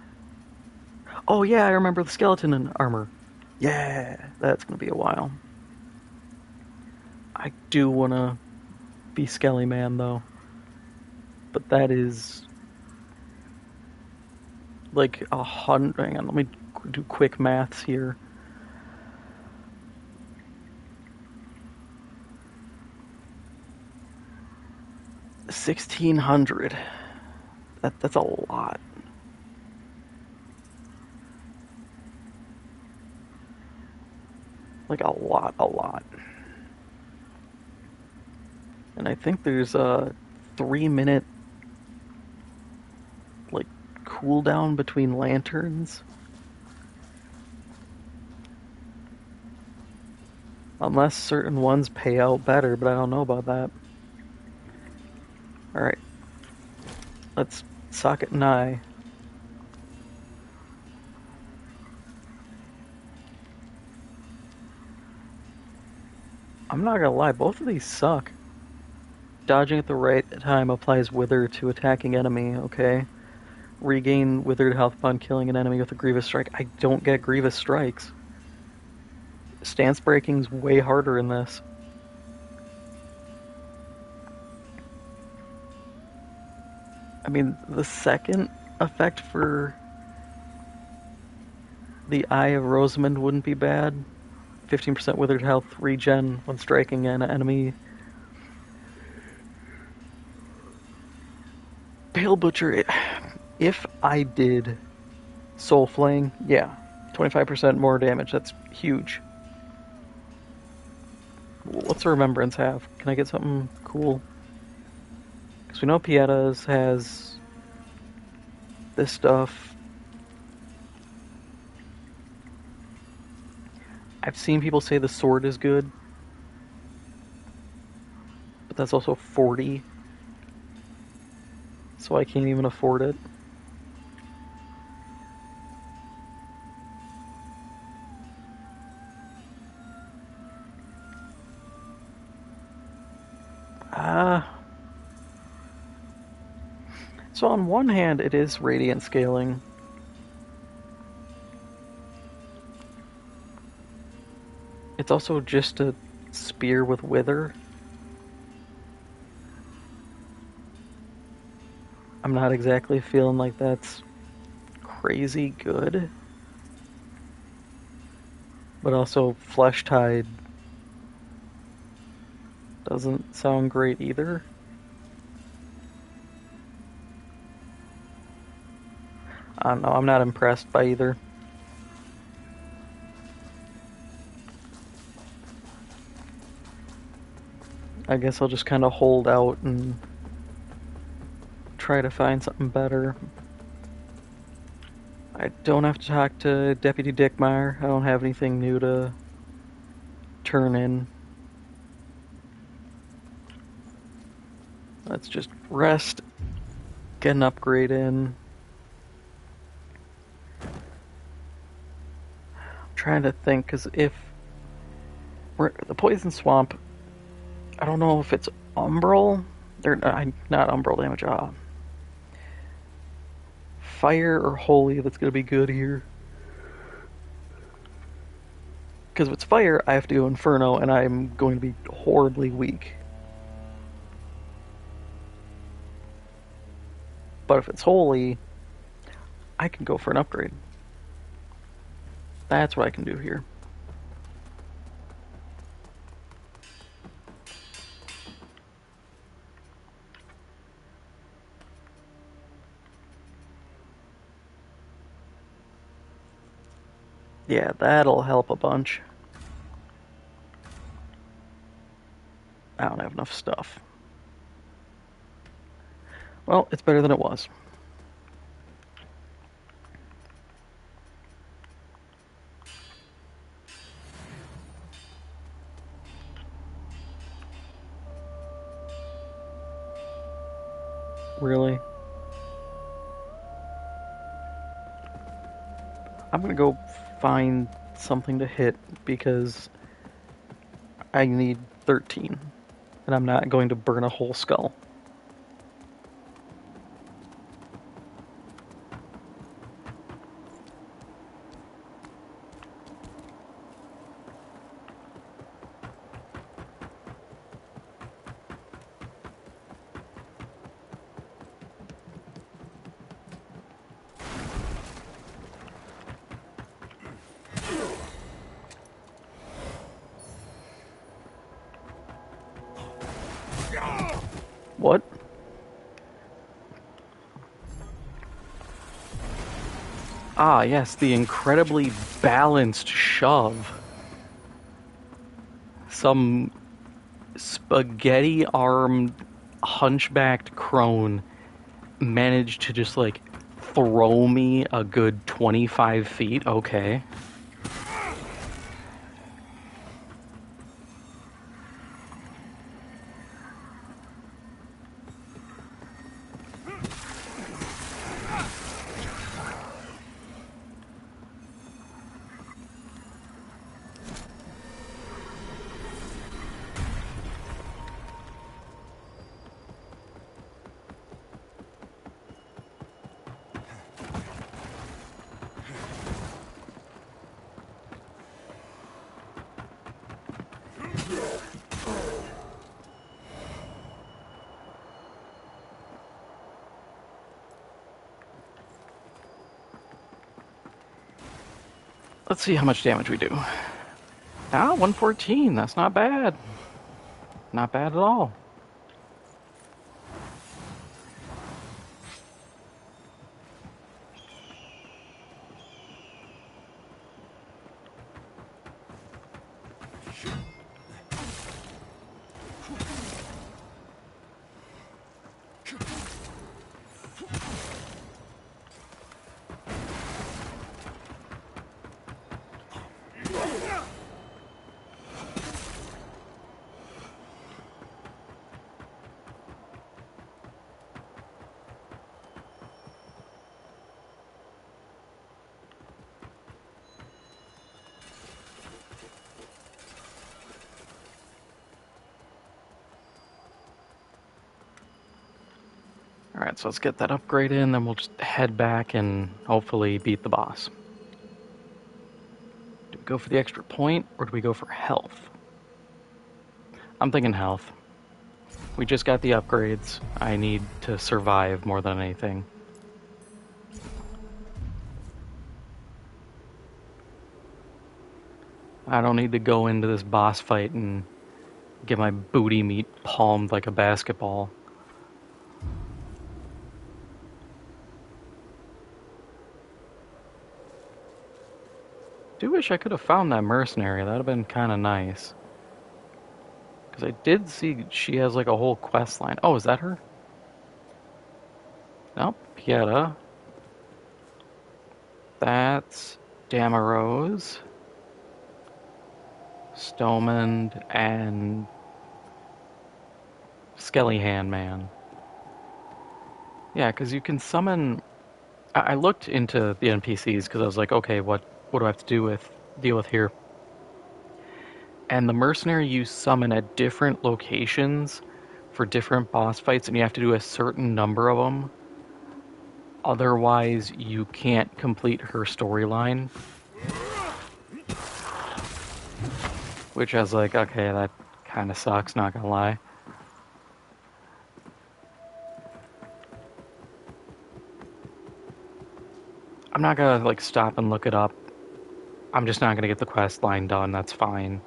Oh yeah, I remember the skeleton and armor. Yeah, that's gonna be a while. I do wanna be Skelly Man though. But that is... like 100... Hang on, let me do quick maths here. $1,600. That's a lot. Like a lot. And I think there's a 3-minute like cooldown between lanterns. Unless certain ones pay out better, but I don't know about that. Alright. Let's socket an eye. I'm not gonna lie, both of these suck. Dodging at the right time applies Wither to attacking enemy, okay. Regain withered health upon killing an enemy with a Grievous Strike. I don't get Grievous Strikes. Stance breaking's way harder in this. I mean, the second effect for the Eye of Rosamund wouldn't be bad. 15% withered health regen when striking an enemy. Pale Butcher, if I did Soul Flaying, yeah, 25% more damage, that's huge. What's a Remembrance have? Can I get something cool? Because we know Pietas has this stuff. I've seen people say the sword is good, but that's also 40, so I can't even afford it. So on one hand, it is radiant scaling. It's also just a spear with wither. I'm not exactly feeling like that's crazy good. But also, Flesh Tide doesn't sound great either. I don't know, I'm not impressed by either. I guess I'll just kind of hold out and try to find something better. I don't have to talk to Deputy Dickmeyer. I don't have anything new to turn in. Let's just rest, get an upgrade in. I'm trying to think, because if we're the Poison Swamp, I don't know if it's Umbral. They're not Umbral damage. Fire or Holy that's going to be good here. Because if it's Fire, I have to go Inferno, and I'm going to be horribly weak. But if it's Holy, I can go for an upgrade. That's what I can do here. Yeah, that'll help a bunch. I don't have enough stuff. Well, it's better than it was. Really? I'm gonna go find something to hit because I need 13. And I'm not going to burn a whole skull. What? Ah, yes, the incredibly balanced shove. Some spaghetti-armed, hunchbacked crone managed to just, like, throw me a good 25 feet. Okay. Let's see how much damage we do. Ah, 114. That's not bad. Not bad at all. Alright, so let's get that upgrade in, then we'll just head back and hopefully beat the boss. Do we go for the extra point, or do we go for health? I'm thinking health. We just got the upgrades. I need to survive more than anything. I don't need to go into this boss fight and get my booty meat palmed like a basketball. Do wish I could have found that mercenary. That would have been kind of nice. Because I did see she has like a whole quest line. Oh, is that her? Nope, Pieta. That's Damarose, Stomand, and Skelly Hand Man. Yeah, because you can summon... I looked into the NPCs because I was like, okay, what do I have to deal with here? And the mercenary you summon at different locations for different boss fights, and you have to do a certain number of them. Otherwise, you can't complete her storyline. Which I was like, okay, that kind of sucks, not gonna lie. I'm not gonna like stop and look it up. I'm just not gonna get the quest line done, that's fine.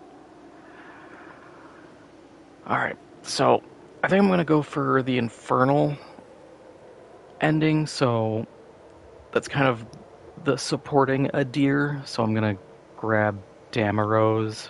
Alright, so I think I'm gonna go for the Infernal ending, so that's kind of the supporting Adir, so I'm gonna grab Damarose.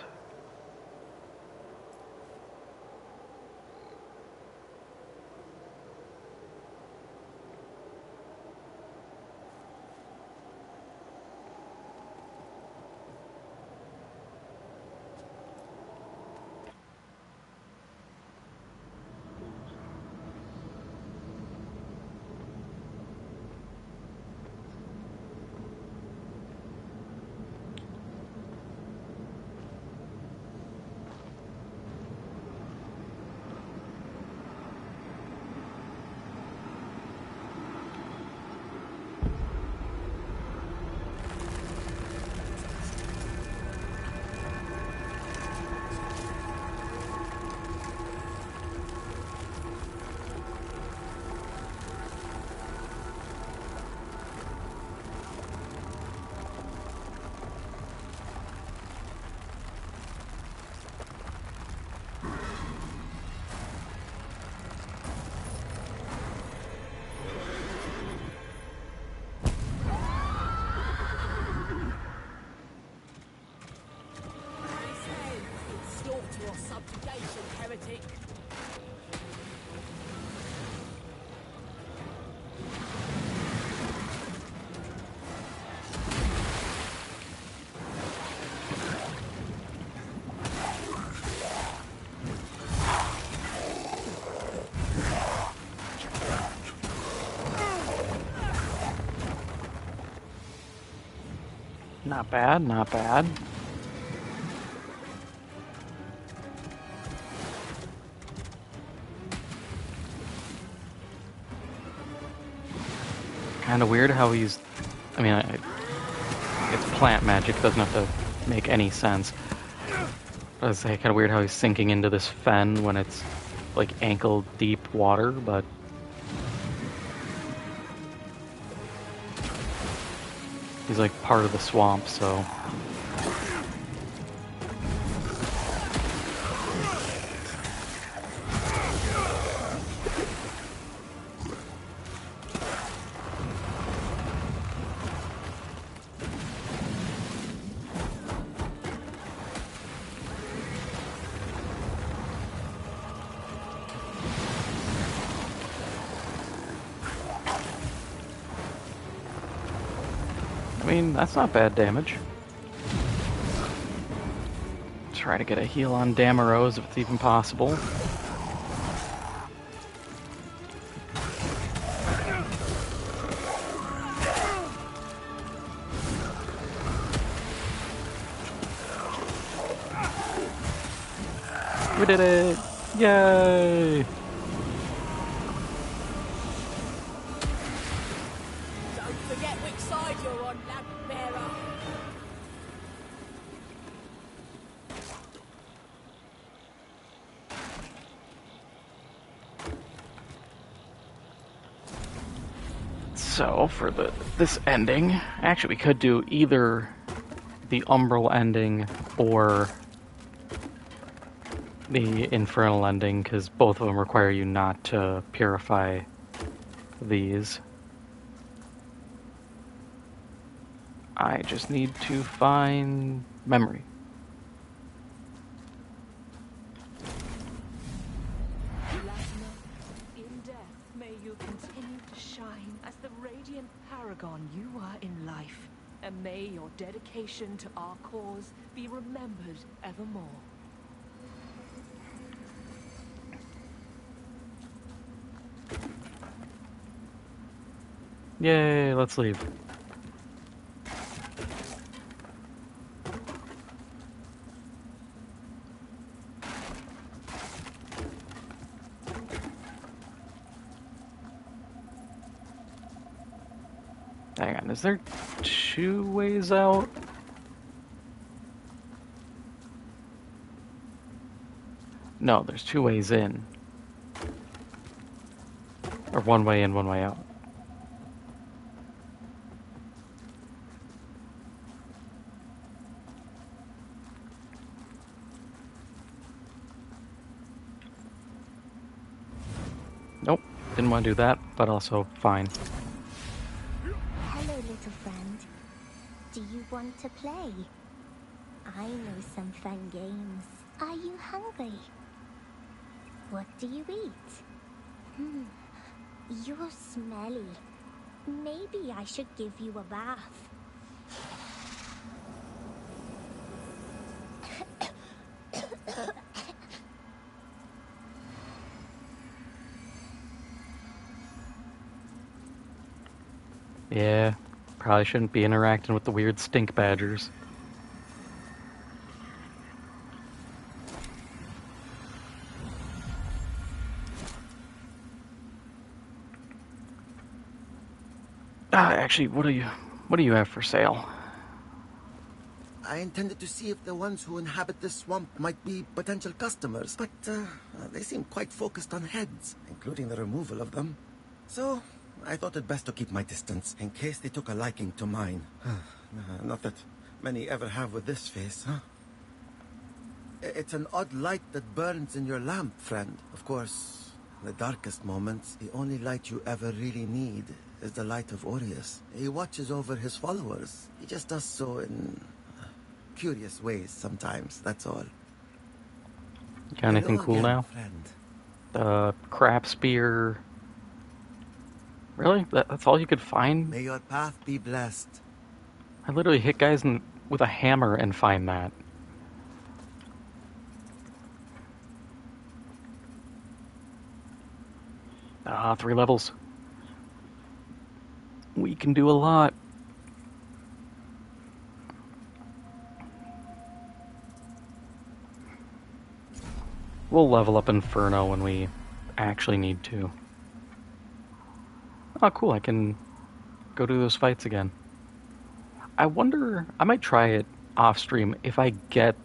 Not bad, not bad. Kind of weird how he's... I mean, it's plant magic, doesn't have to make any sense. But it's kind of weird how he's sinking into this fen when it's like ankle deep water, but... He's like part of the swamp, so... I mean, that's not bad damage. Try to get a heal on Damarose if it's even possible. We did it! Yay! So, for this ending, actually we could do either the Umbral ending or the Infernal ending, because both of them require you not to purify these. I just need to find memory. You are in life, and may your dedication to our cause be remembered evermore. Yay, let's leave. Hang on, is there 2 ways out? No, there's 2 ways in. Or 1 way in, 1 way out. Nope, didn't want to do that, but also fine. Hello, little friend. Do you want to play? I know some fun games. Are you hungry? What do you eat? You're smelly. Maybe I should give you a bath. Yeah, probably shouldn't be interacting with the weird stink badgers. Actually, what do you have for sale? I intended to see if the ones who inhabit this swamp might be potential customers, but they seem quite focused on heads, including the removal of them. So, I thought it best to keep my distance, in case they took a liking to mine. Not that many ever have with this face, huh? It's an odd light that burns in your lamp, friend. Of course, in the darkest moments, the only light you ever really need is the light of Aureus. He watches over his followers. He just does so in curious ways sometimes, that's all. Got anything Hello cool again, now? friend. The crap spear. Really? That's all you could find? May your path be blessed. I literally hit guys with a hammer and find that. Ah, 3 levels. We can do a lot. We'll level up Inferno when we actually need to. Oh, cool, I can go do those fights again. I wonder, I might try it off stream if I get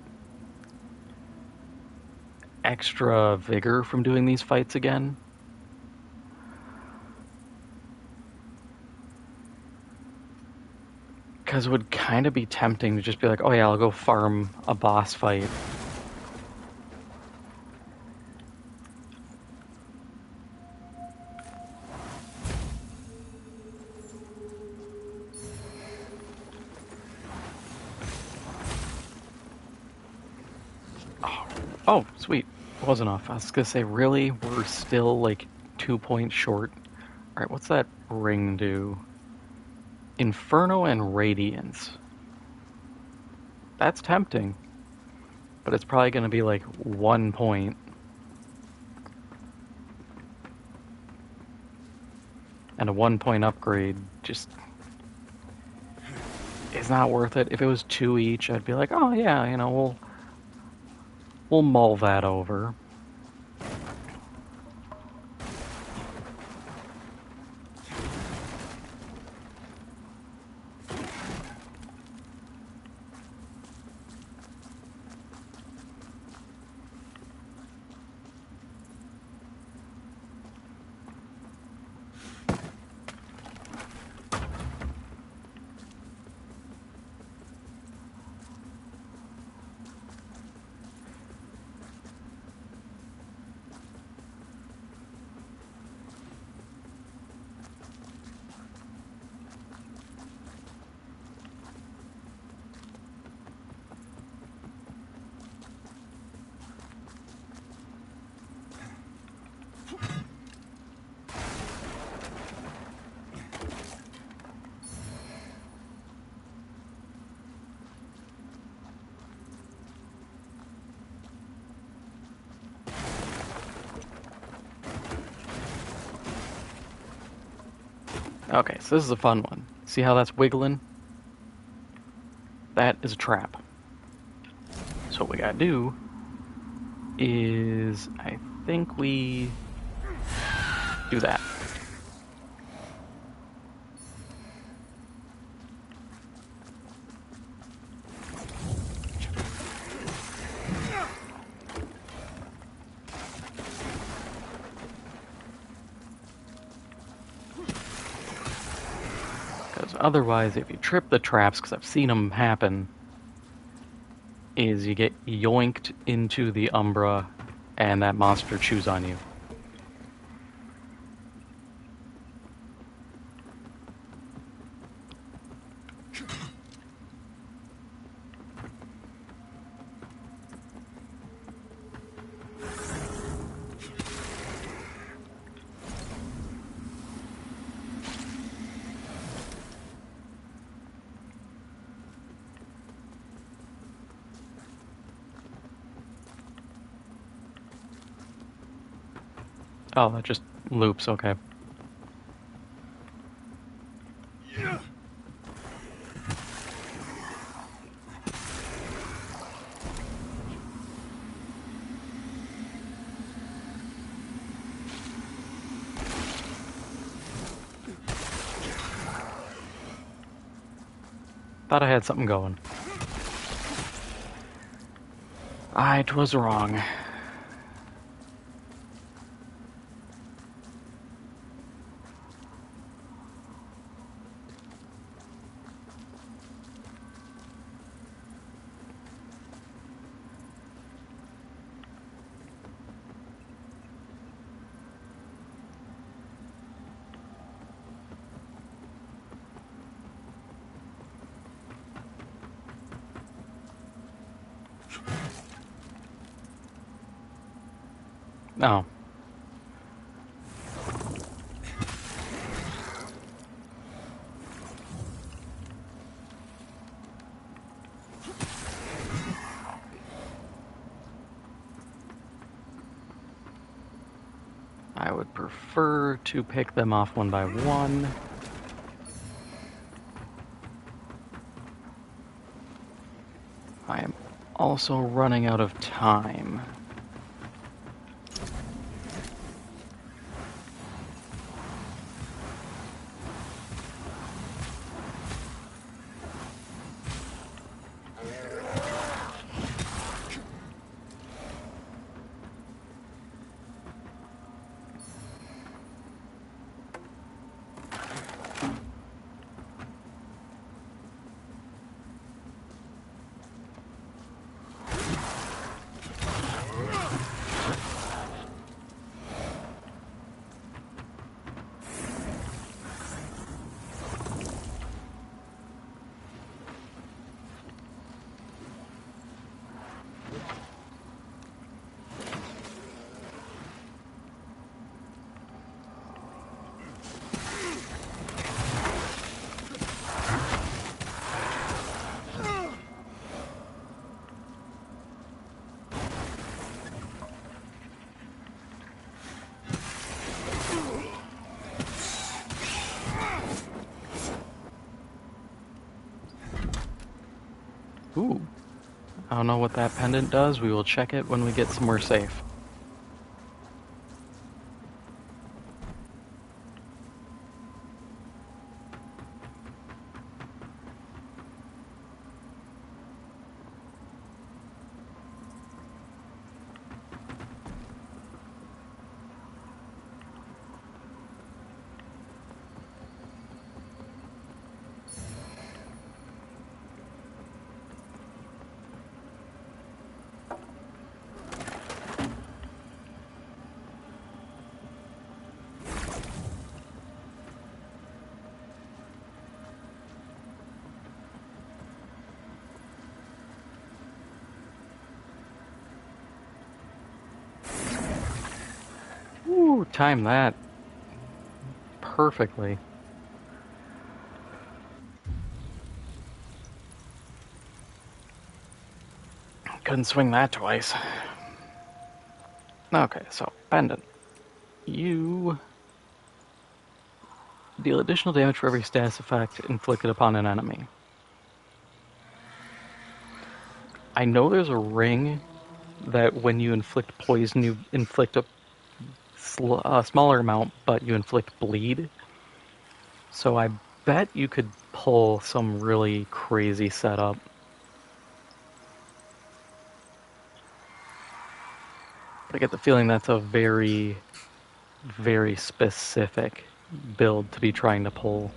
extra vigor from doing these fights again. Because it would kind of be tempting to just be like, oh yeah, I'll go farm a boss fight. Oh, sweet. It wasn't off. I was going to say, really? We're still like 2 points short. Alright, what's that ring do? Inferno and Radiance. That's tempting. But it's probably going to be like 1 point. And a 1 point upgrade just is not worth it. If it was 2 each, I'd be like, oh yeah, you know, we'll mull that over. Okay, so this is a fun one. See how that's wiggling? That is a trap. So what we gotta do is, I think we do that. Otherwise, if you trip the traps, because I've seen them happen, is you get yoinked into the Umbra and that monster chews on you. Oh, that just loops, okay. Thought I had something going. I was wrong. Oh. I would prefer to pick them off one by one. I am also running out of time. Ooh. I don't know what that pendant does. We will check it when we get somewhere safe. Ooh, time that perfectly. Couldn't swing that twice. Okay, so, pendant. You deal additional damage for every status effect inflicted upon an enemy. I know there's a ring that when you inflict poison, you inflict a smaller amount, but you inflict bleed. So I bet you could pull some really crazy setup. I get the feeling that's a very, very specific build to be trying to pull.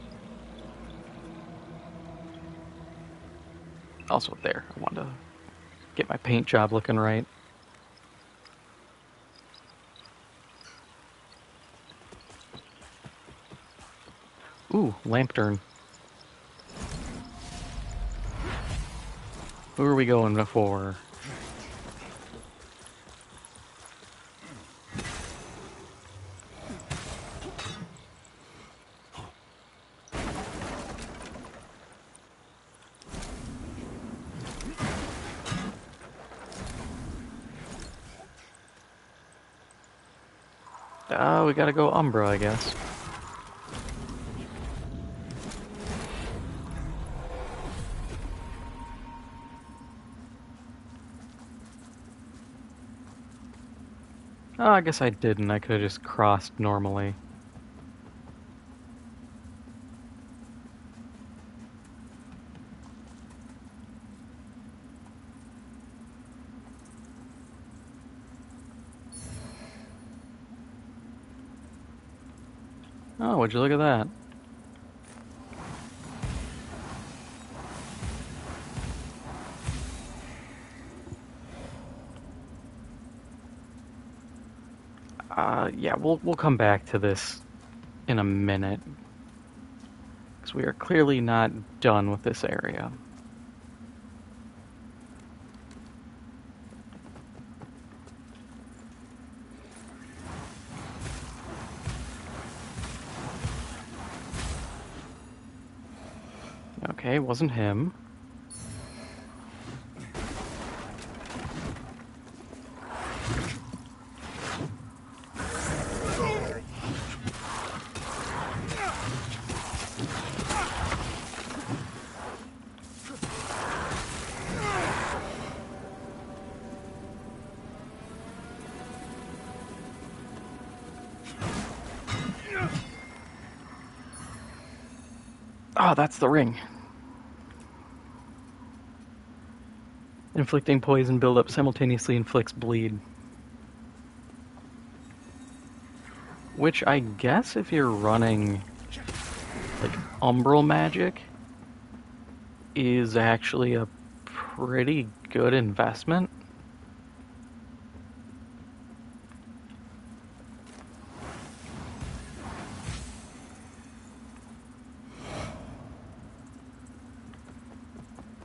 Also there, I want to get my paint job looking right. Ooh, Lantern. Who are we going for? We gotta go Umbra, I guess. Oh, I guess I didn't. I could have just crossed normally. Oh, would you look at that? Yeah, we'll come back to this in a minute. Because we are clearly not done with this area. Okay, wasn't him. Oh, that's the ring. Inflicting poison buildup simultaneously inflicts bleed. Which I guess if you're running like umbral magic is actually a pretty good investment.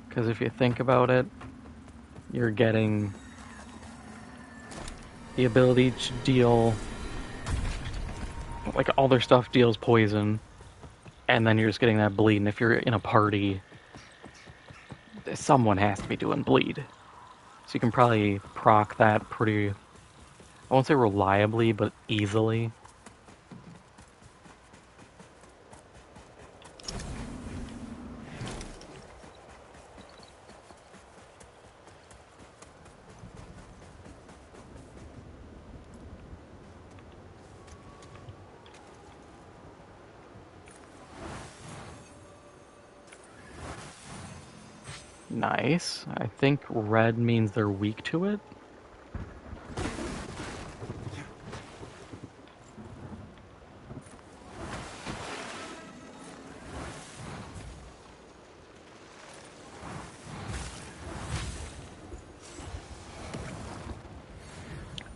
Because if you think about it, you're getting the ability to deal, like all their stuff deals poison, and then you're just getting that bleed, and if you're in a party, someone has to be doing bleed. So you can probably proc that pretty, I won't say reliably, but easily. Nice. I think red means they're weak to it.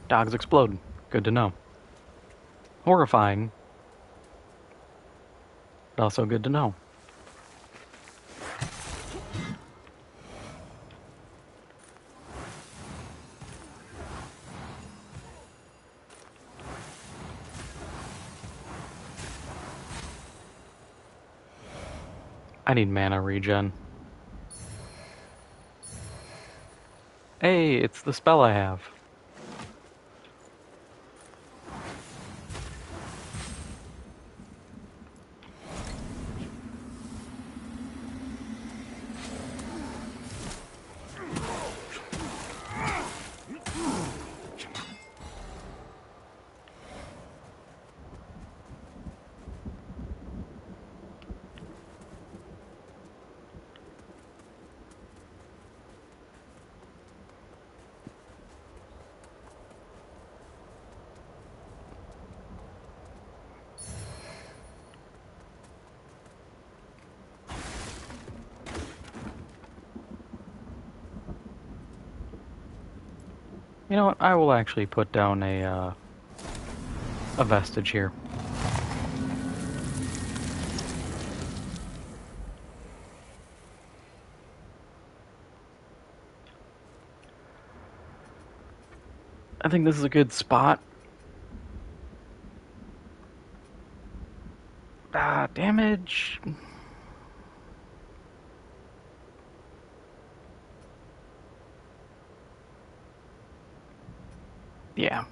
Dogs explode. Good to know. Horrifying, but also good to know. I need mana regen. Hey, it's the spell I have. You know what? I will actually put down a vestige here. I think this is a good spot. Damage. Yeah.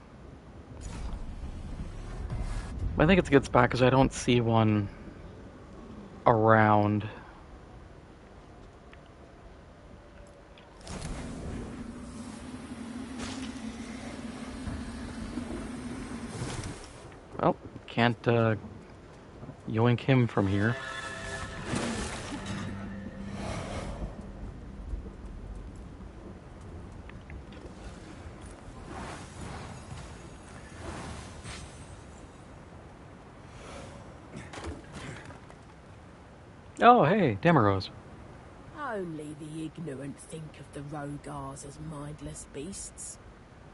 I think it's a good spot because I don't see one around. Well, can't yoink him from here. Oh, hey, Demaros. Only the ignorant think of the Rogars as mindless beasts.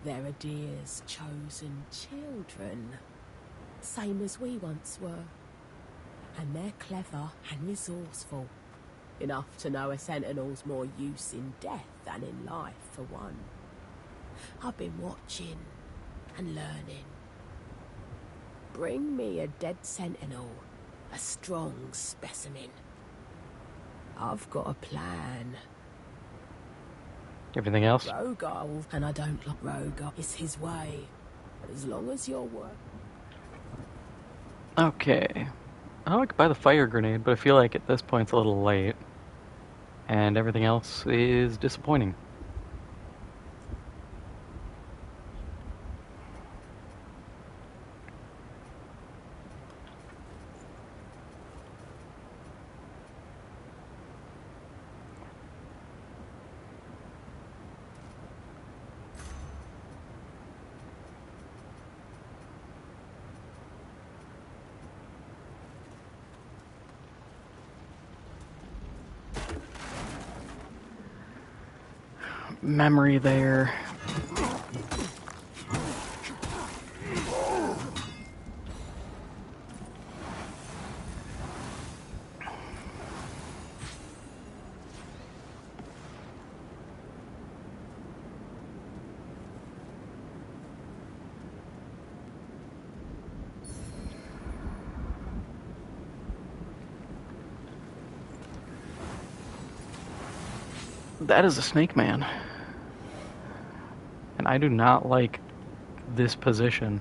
They're Adir's chosen children. Same as we once were. And they're clever and resourceful. Enough to know a sentinel's more use in death than in life, for one. I've been watching and learning. Bring me a dead sentinel, a strong specimen. I've got a plan. Everything else? Rogar, and I don't like Rogar. It's his way. As long as you're work. Okay. I like to buy the fire grenade, but I feel like at this point it's a little late. And everything else is disappointing. Memory there. That is a snake man. And I do not like this position.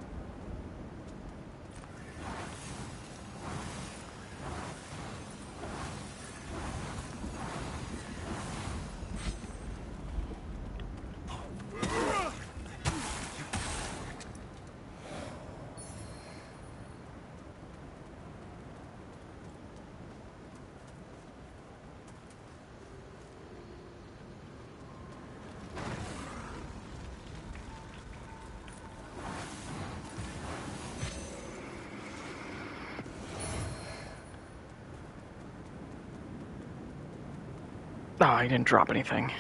Oh, I didn't drop anything.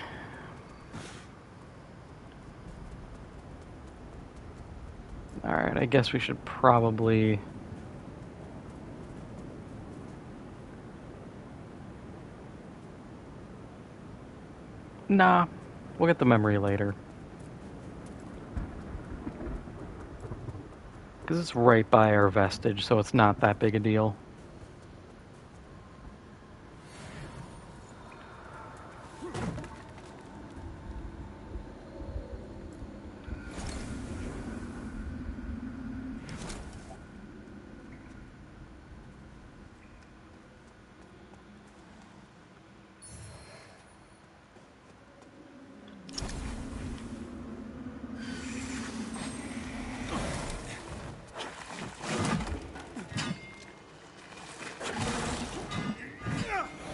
Alright, I guess we should probably... Nah, we'll get the memory later. Because it's right by our vestige, so it's not that big a deal.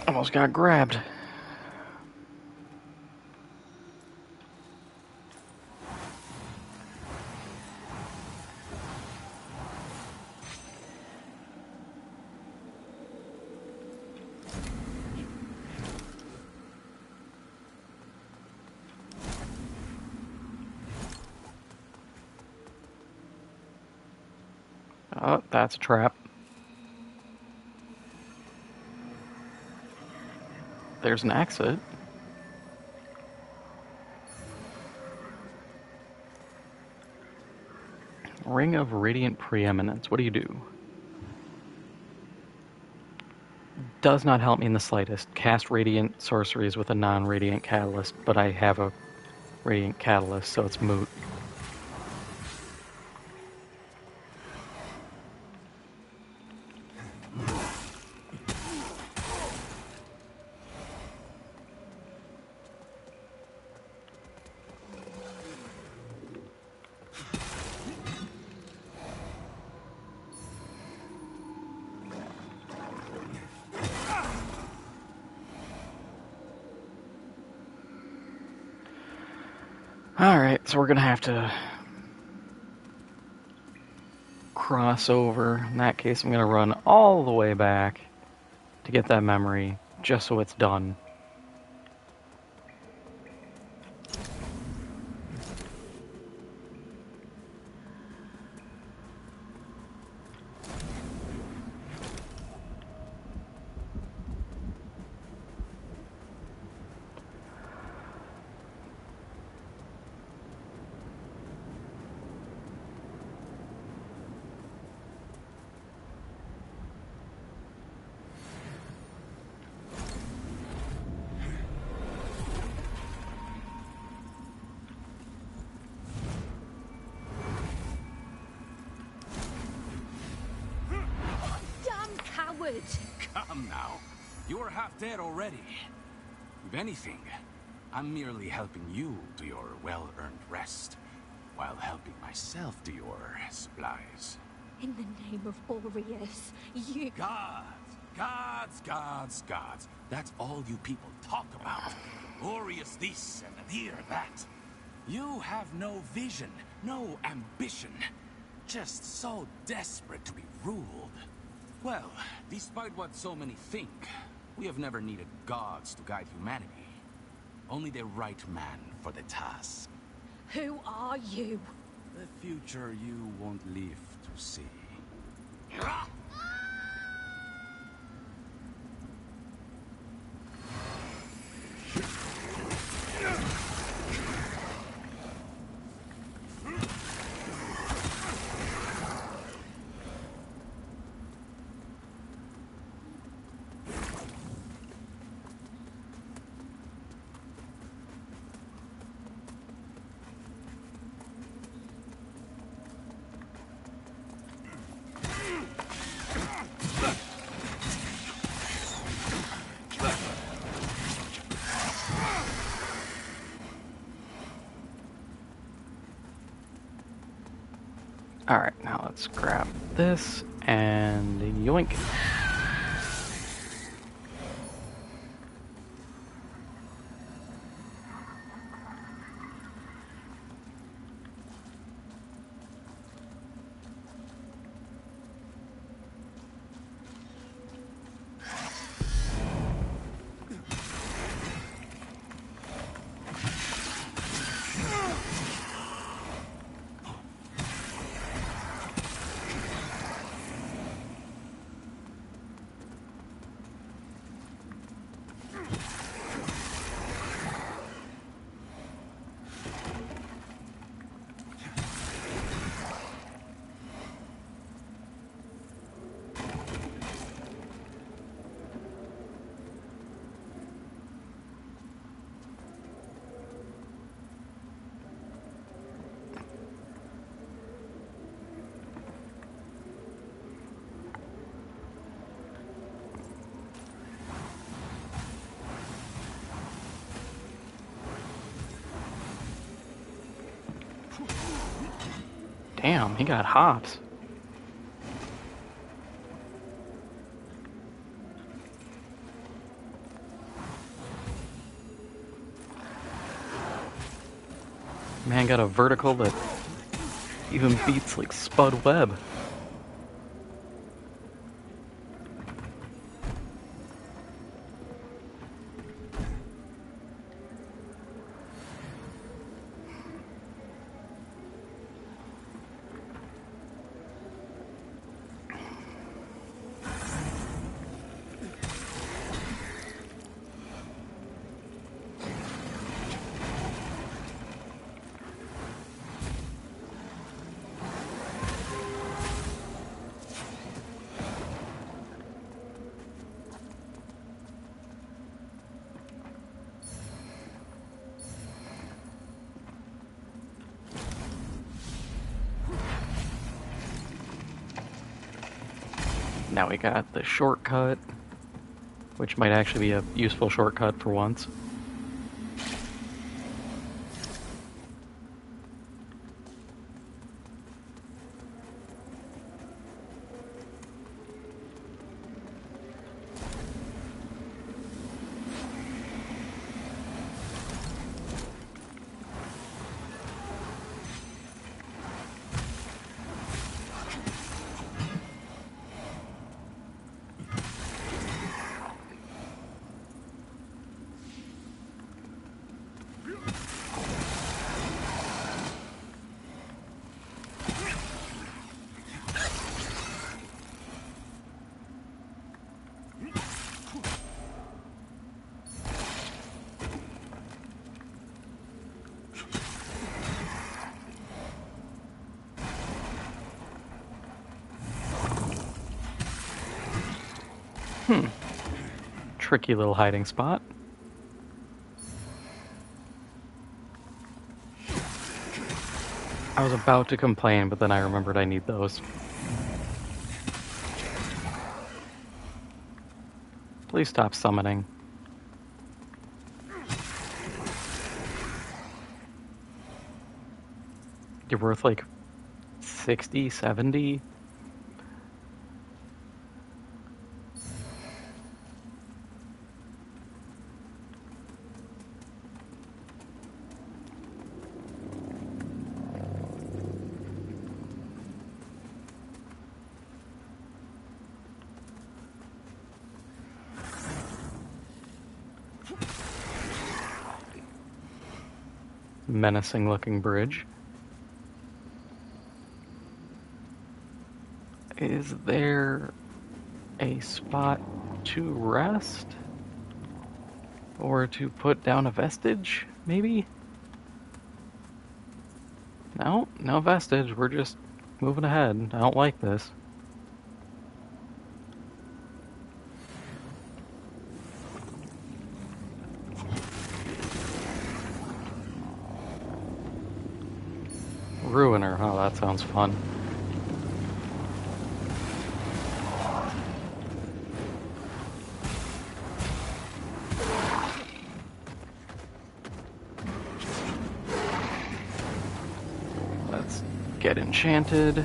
Almost got grabbed. Oh, that's a trap. There's an exit. Ring of Radiant Preeminence. What do you do? Does not help me in the slightest. Cast Radiant sorceries with a non-Radiant Catalyst, but I have a Radiant Catalyst, so it's moot. Alright, so we're gonna have to cross over. In that case, I'm gonna run all the way back to get that memory, just so it's done. Damn coward! Come now. You're half dead already. If anything, I'm merely helping you to your well-earned rest, while helping myself to your supplies. In the name of Aureus, you... Gods. That's all you people talk about. Aureus this and Adir that. You have no vision, no ambition. Just so desperate to be ruled. Well, despite what so many think, we have never needed gods to guide humanity. Only the right man for the task. Who are you? The future you won't live to see. Alright, now let's grab this and yoink. Damn, he got hops. Man got a vertical that even beats like Spud Webb. Now we got the shortcut, which might actually be a useful shortcut for once. Tricky little hiding spot. I was about to complain, but then I remembered I need those. Please stop summoning. You're worth like 60, 70. Menacing looking bridge. Is there a spot to rest? Or to put down a vestige, maybe? No, no vestige. We're just moving ahead. I don't like this. Ruiner, oh, that sounds fun. Let's get enchanted.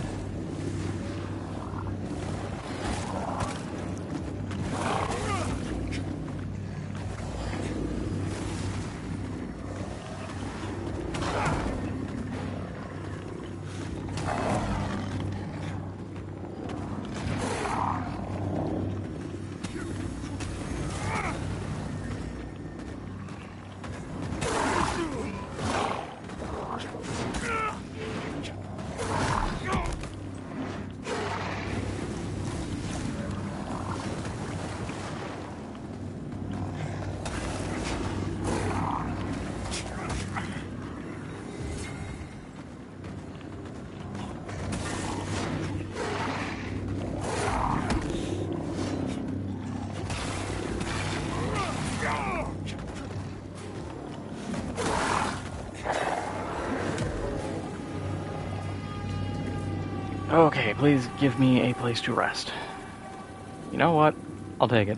Okay, please give me a place to rest. You know what? I'll take it.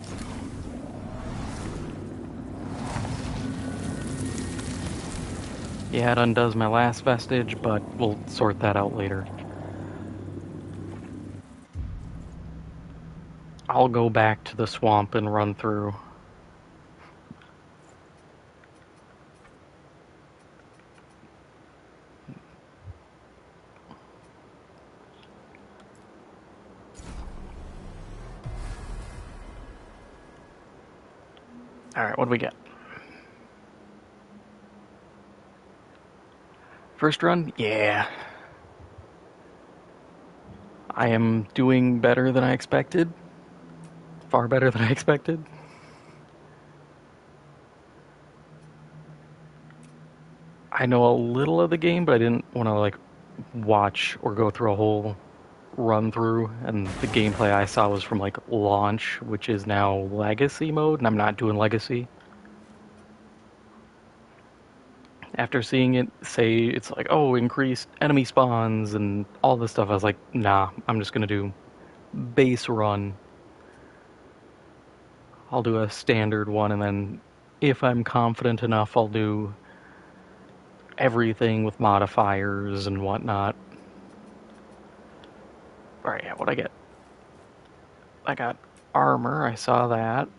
Yeah, it undoes my last vestige, but we'll sort that out later. I'll go back to the swamp and run through. Alright, what do we get? First run? Yeah. I am doing better than I expected. Far better than I expected. I know a little of the game, but I didn't want to like watch or go through a whole run through, and the gameplay I saw was from like launch, which is now legacy mode, and I'm not doing legacy. After seeing it say it's like, oh, increased enemy spawns and all this stuff, I was like, nah, I'm just gonna do base run. I'll do a standard one, and then if I'm confident enough, I'll do everything with modifiers and whatnot. Alright, yeah, what'd I get? I got armor, I saw that.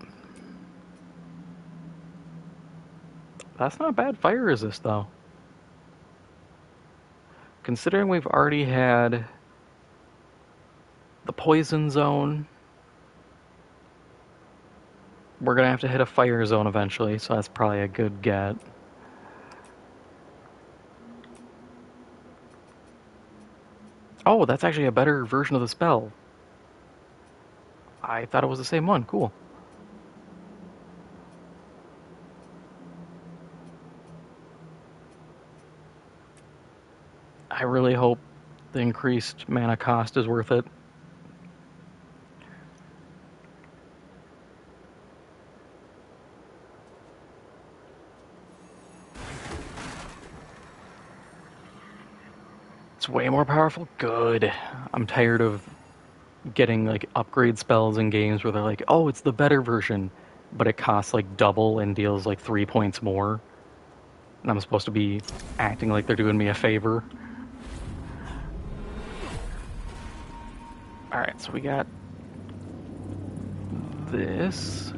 That's not bad fire resist, though. Considering we've already had the poison zone, we're gonna have to hit a fire zone eventually, so that's probably a good get. Oh, that's actually a better version of the spell. I thought it was the same one. Cool. I really hope the increased mana cost is worth it. It's way more powerful? Good. I'm tired of getting like upgrade spells in games where they're like, oh, it's the better version, but it costs like double and deals like 3 points more. And I'm supposed to be acting like they're doing me a favor. Alright, so we got this.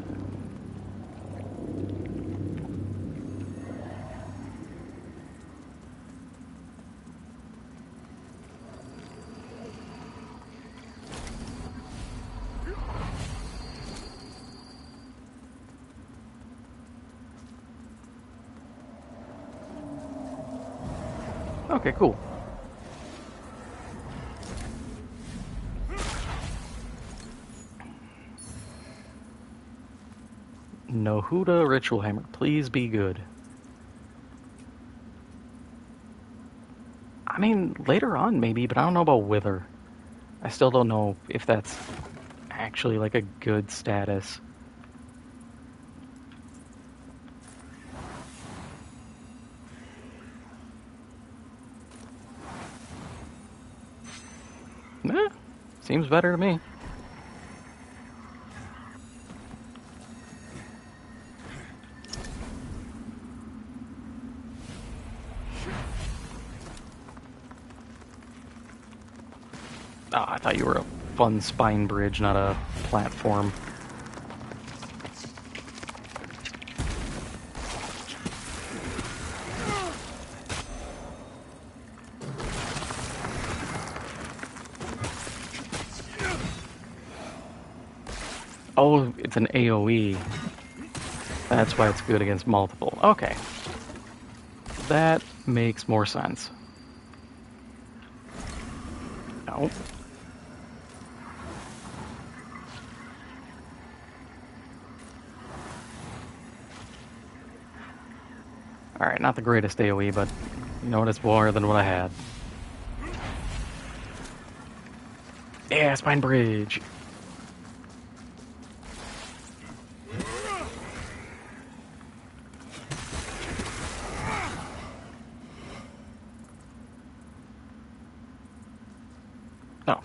Okay, cool. Nohuda Ritual Hammer, please be good. I mean, later on maybe, but I don't know about Wither. I still don't know if that's actually like a good status. Seems better to me. Oh, I thought you were a fun spine bridge, not a platform. Oh, it's an AoE. That's why it's good against multiple. Okay. That makes more sense. No. Alright, not the greatest AoE, but you know what, it's more than what I had. Yeah, spine bridge. Oh.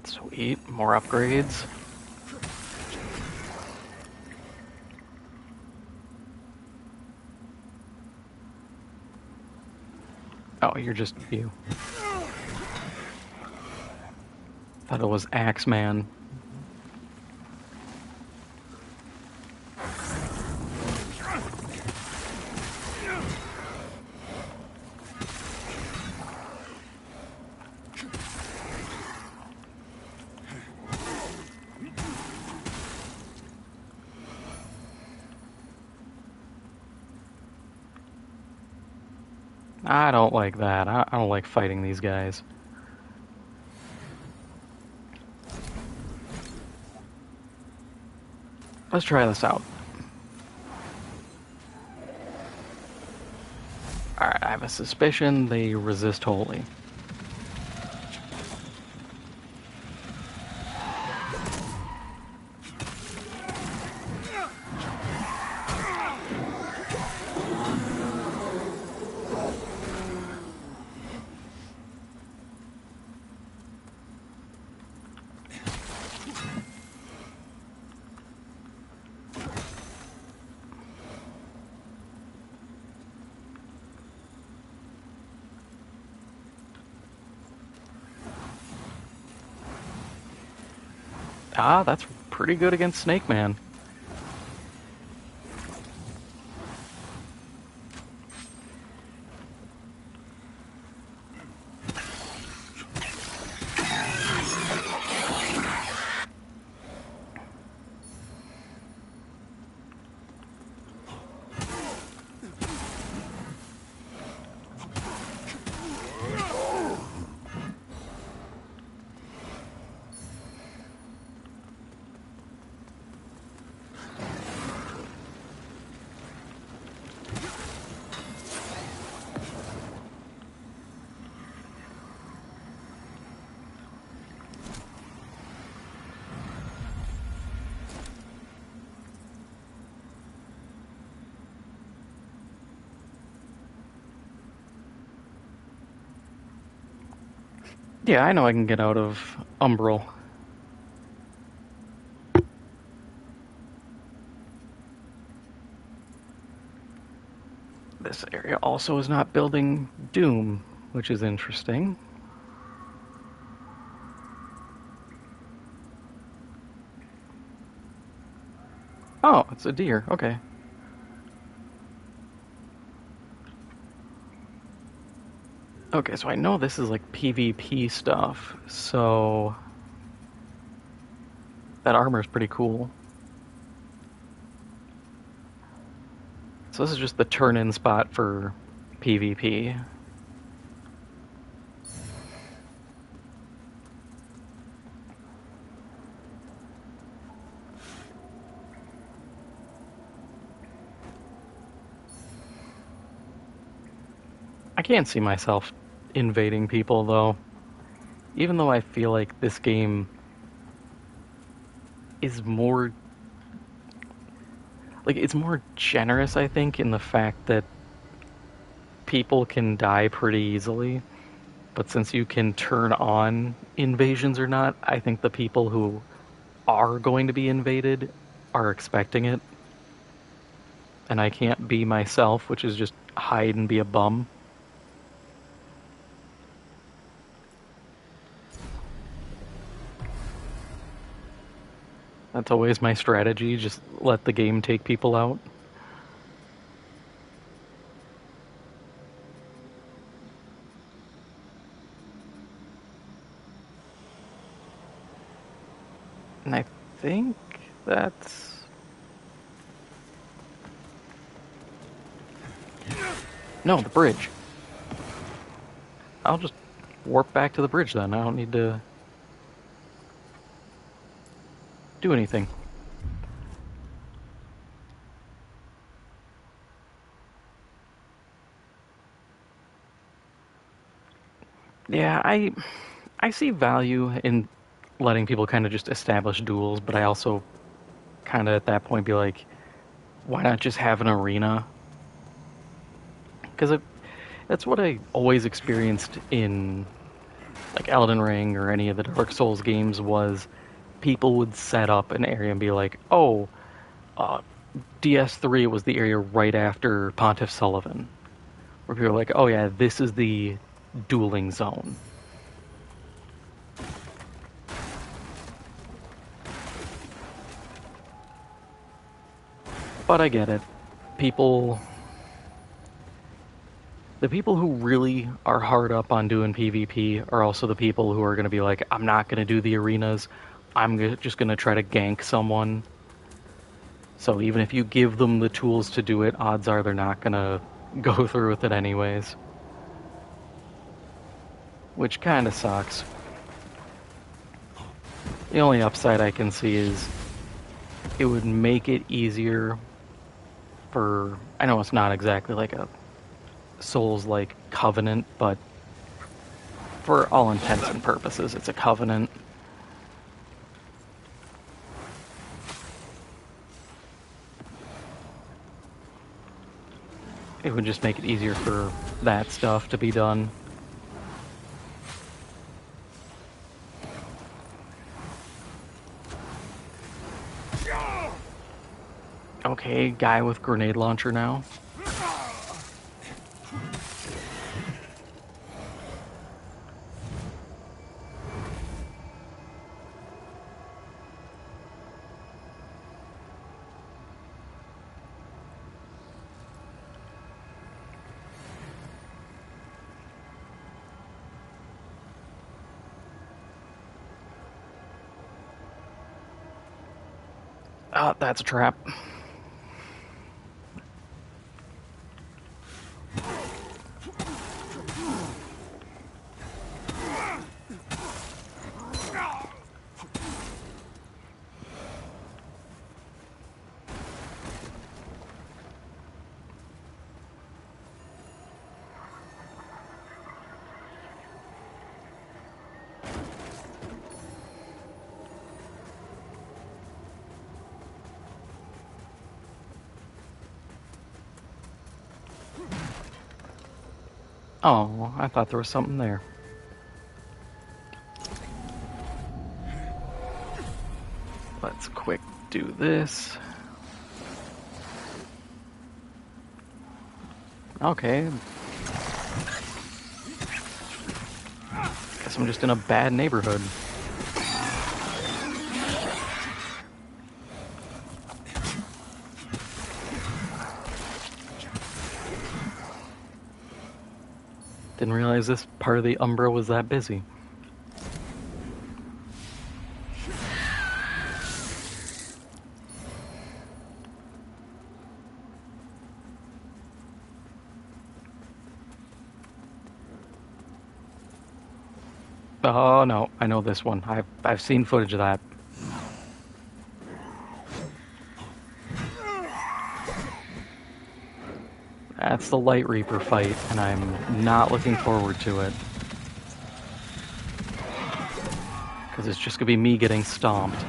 Sweet, more upgrades. Oh, you're just you. Thought it was Axeman. I don't like that. I don't like fighting these guys. Let's try this out. Alright, I have a suspicion they resist wholly. Ah, that's pretty good against Snake Man. Yeah, I know I can get out of Umbral. This area also is not building Doom, which is interesting. Oh, it's a deer. Okay. Okay, so I know this is like PvP stuff, so that armor is pretty cool. So this is just the turn-in spot for PvP. I can't see myself invading people, though. Even though I feel like this game is more... like, it's more generous, I think, in the fact that people can die pretty easily. But since you can turn on invasions or not, I think the people who are going to be invaded are expecting it. And I can't be myself, which is just hide and be a bum. That's always my strategy, just let the game take people out. And I think that's... no, the bridge. I'll just warp back to the bridge then. I don't need to do anything. Yeah, I see value in letting people kind of just establish duels, but I also kind of at that point be like, why not just have an arena? Because that's what I always experienced in like Elden Ring or any of the Dark Souls games was people would set up an area and be like, oh, DS3 was the area right after Pontiff Sullivan. Where people are like, oh yeah, this is the dueling zone. But I get it. The people who really are hard up on doing PvP are also the people who are going to be like, I'm not going to do the arenas. I'm just going to try to gank someone. So even if you give them the tools to do it, odds are they're not going to go through with it anyways. Which kind of sucks. The only upside I can see is it would make it easier for... I know it's not exactly like a Souls-like Covenant, but for all intents and purposes, it's a Covenant. It would just make it easier for that stuff to be done. Okay, guy with grenade launcher now. Oh, that's a trap. Oh, I thought there was something there. Let's quick do this. Okay. Guess I'm just in a bad neighborhood. Didn't realize this part of the Umbra was that busy. Oh no, I know this one. I've seen footage of that. That's the Light Reaper fight, and I'm not looking forward to it. Because it's just gonna be me getting stomped.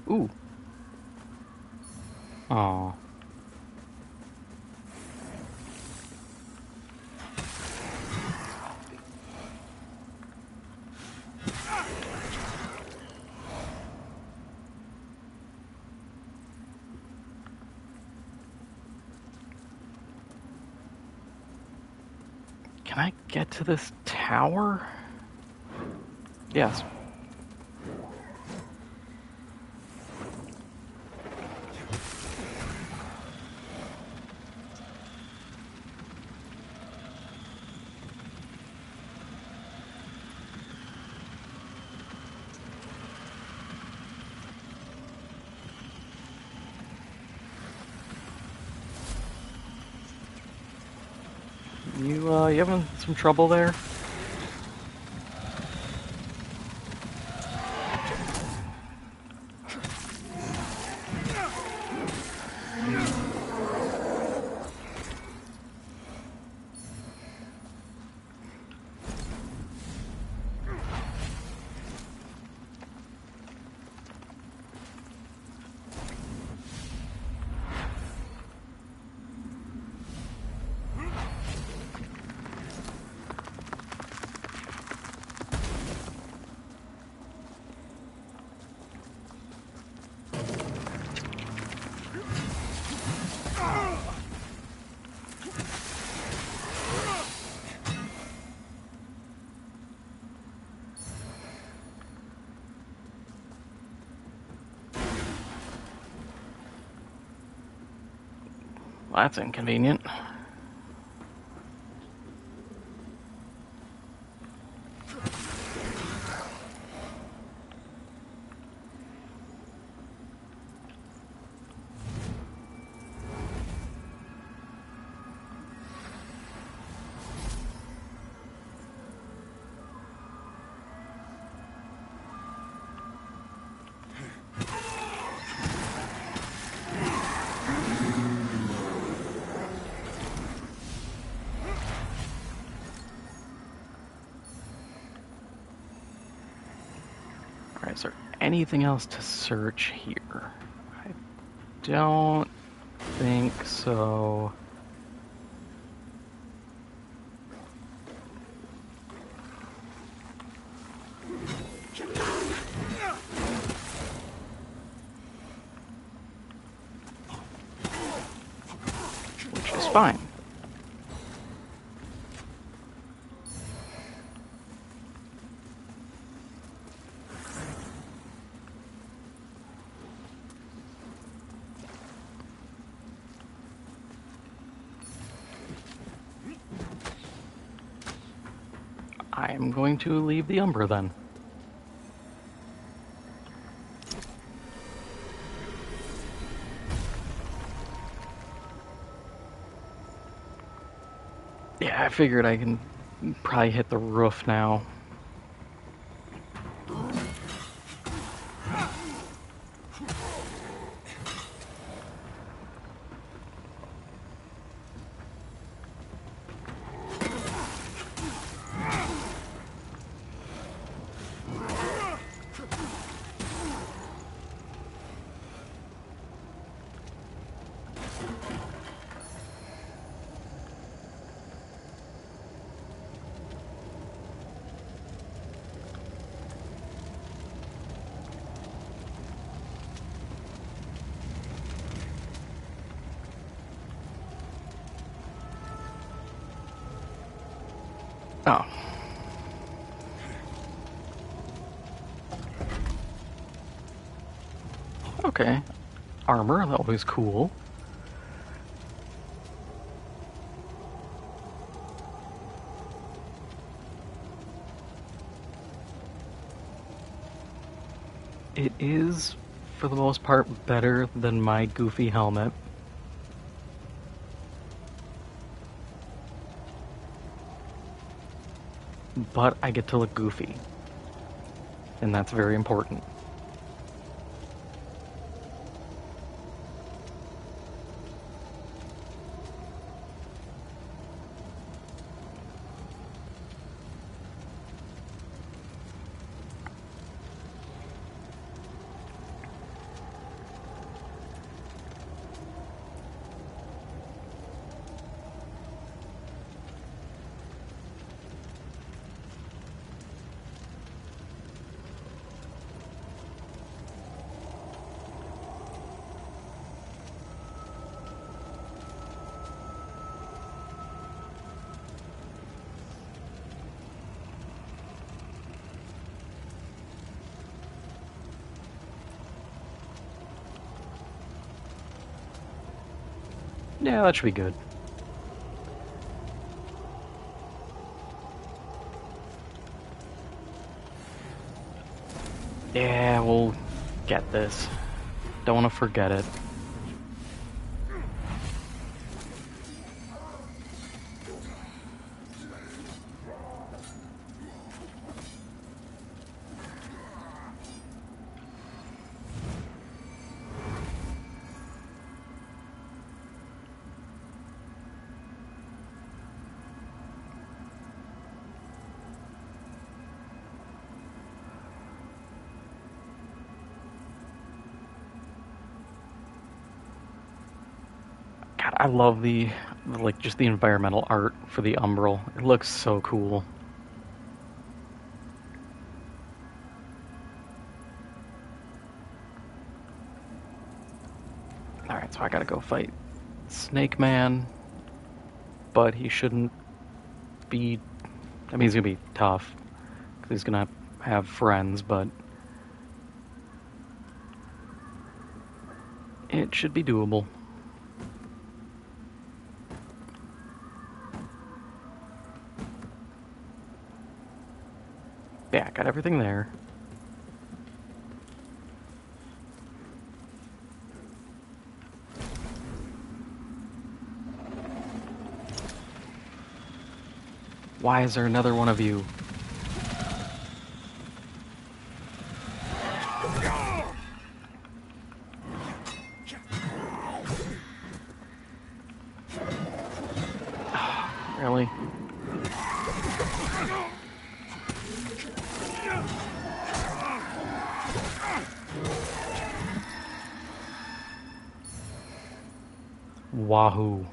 Ooh. Aw. Can I get to this tower? Yes. You having some trouble there? Well, that's inconvenient. Alright, is there anything else to search here? I don't think so. Which is fine. I'm going to leave the Umbra then. Yeah, I figured I can probably hit the roof now. Oh. Okay. Armor, that was cool. It is, for the most part, better than my goofy helmet. But I get to look goofy. And that's very important. Yeah, that should be good. Yeah, we'll get this. Don't want to forget it. God, I love the like just the environmental art for the Umbral. It looks so cool. Alright, so I gotta go fight Snake Man, but he shouldn't be... I mean, he's gonna be tough, because he's gonna have friends, but it should be doable. Yeah, got everything there. Why is there another one of you? Really? Wahoo.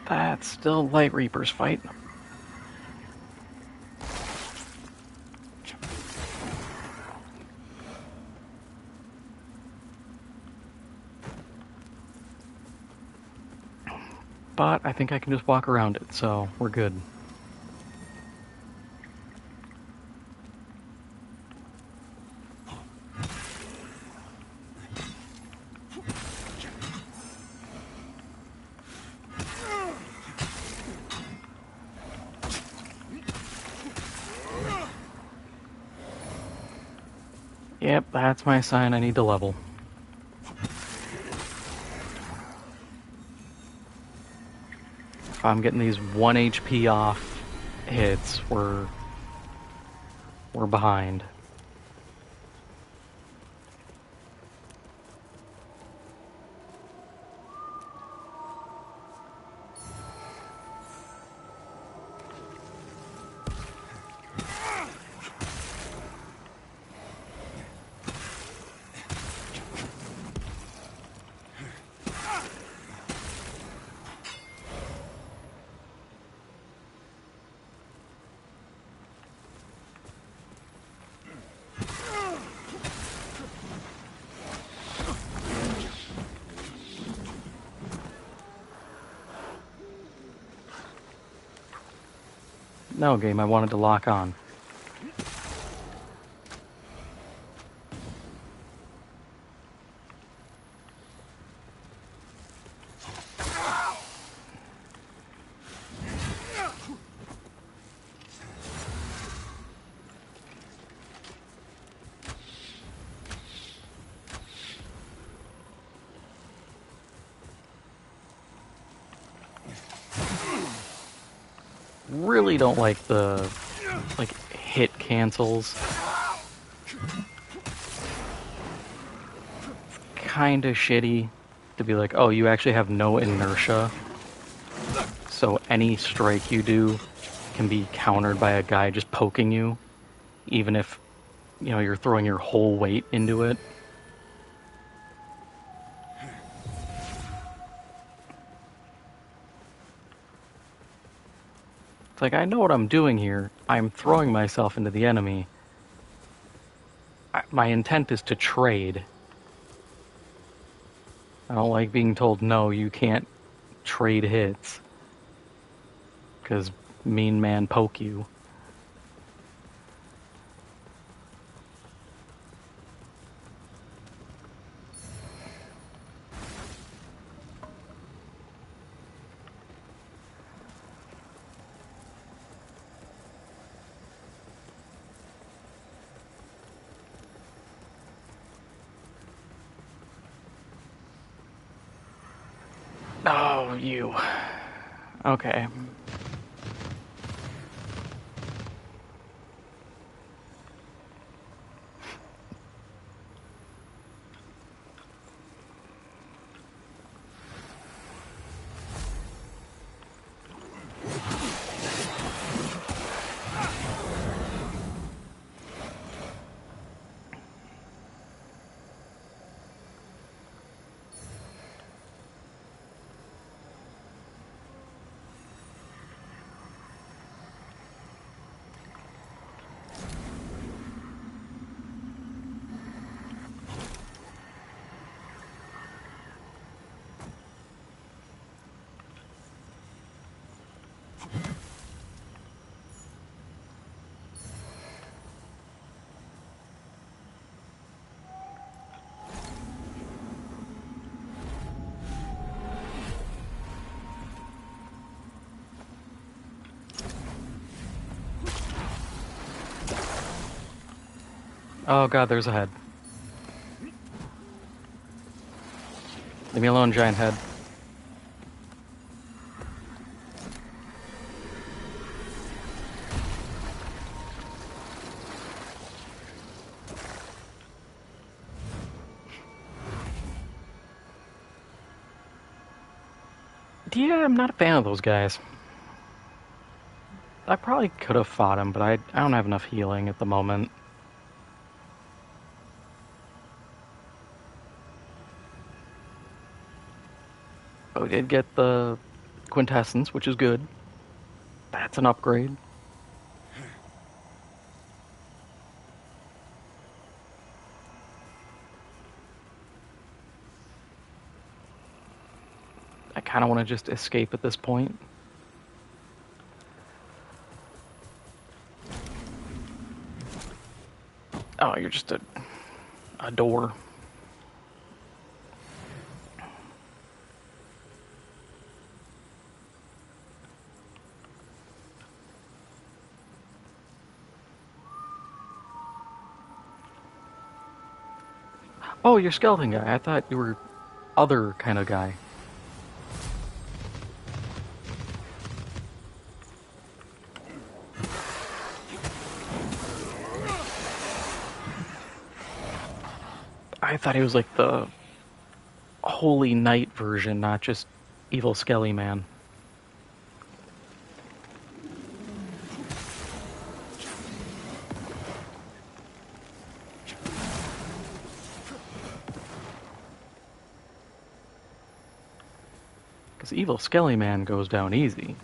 That's still Light Reaper's fight. But I think I can just walk around it, so we're good. Yep, that's my sign I need to level. If I'm getting these 1 HP off hits, we're behind. No, game, I wanted to lock on. Really don't like the hit cancels. Kinda shitty to be like, oh, you actually have no inertia, so any strike you do can be countered by a guy just poking you, even if, you know, you're throwing your whole weight into it. It's like, I know what I'm doing here. I'm throwing myself into the enemy. My intent is to trade. I don't like being told, no, you can't trade hits. Because mean man poke you. Oh, you. Okay. Oh god, there's a head. Leave me alone, giant head. Yeah, I'm not a fan of those guys. I probably could have fought him, but I don't have enough healing at the moment. But we did get the quintessence, which is good. That's an upgrade. I kind of want to just escape at this point. Oh, you're just a door. Oh, you're skeleton guy. I thought you were other kind of guy. I thought he was like the Holy Knight version, not just evil Skelly Man. Because evil Skelly Man goes down easy.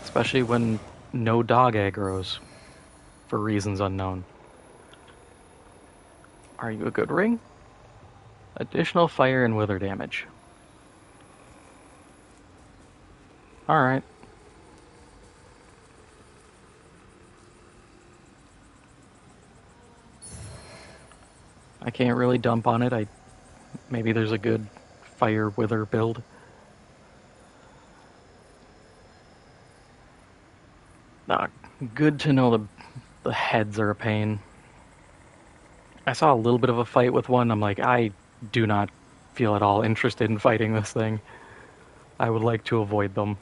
Especially when no dog aggroes, for reasons unknown. Are you a good ring? Additional fire and wither damage. Alright. I can't really dump on it. Maybe there's a good fire wither build. Good to know the heads are a pain. I saw a little bit of a fight with one. I'm like, I do not feel at all interested in fighting this thing. I would like to avoid them.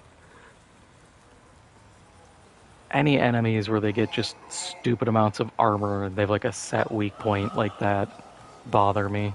Any enemies where they get just stupid amounts of armor and they have like a set weak point like that bother me.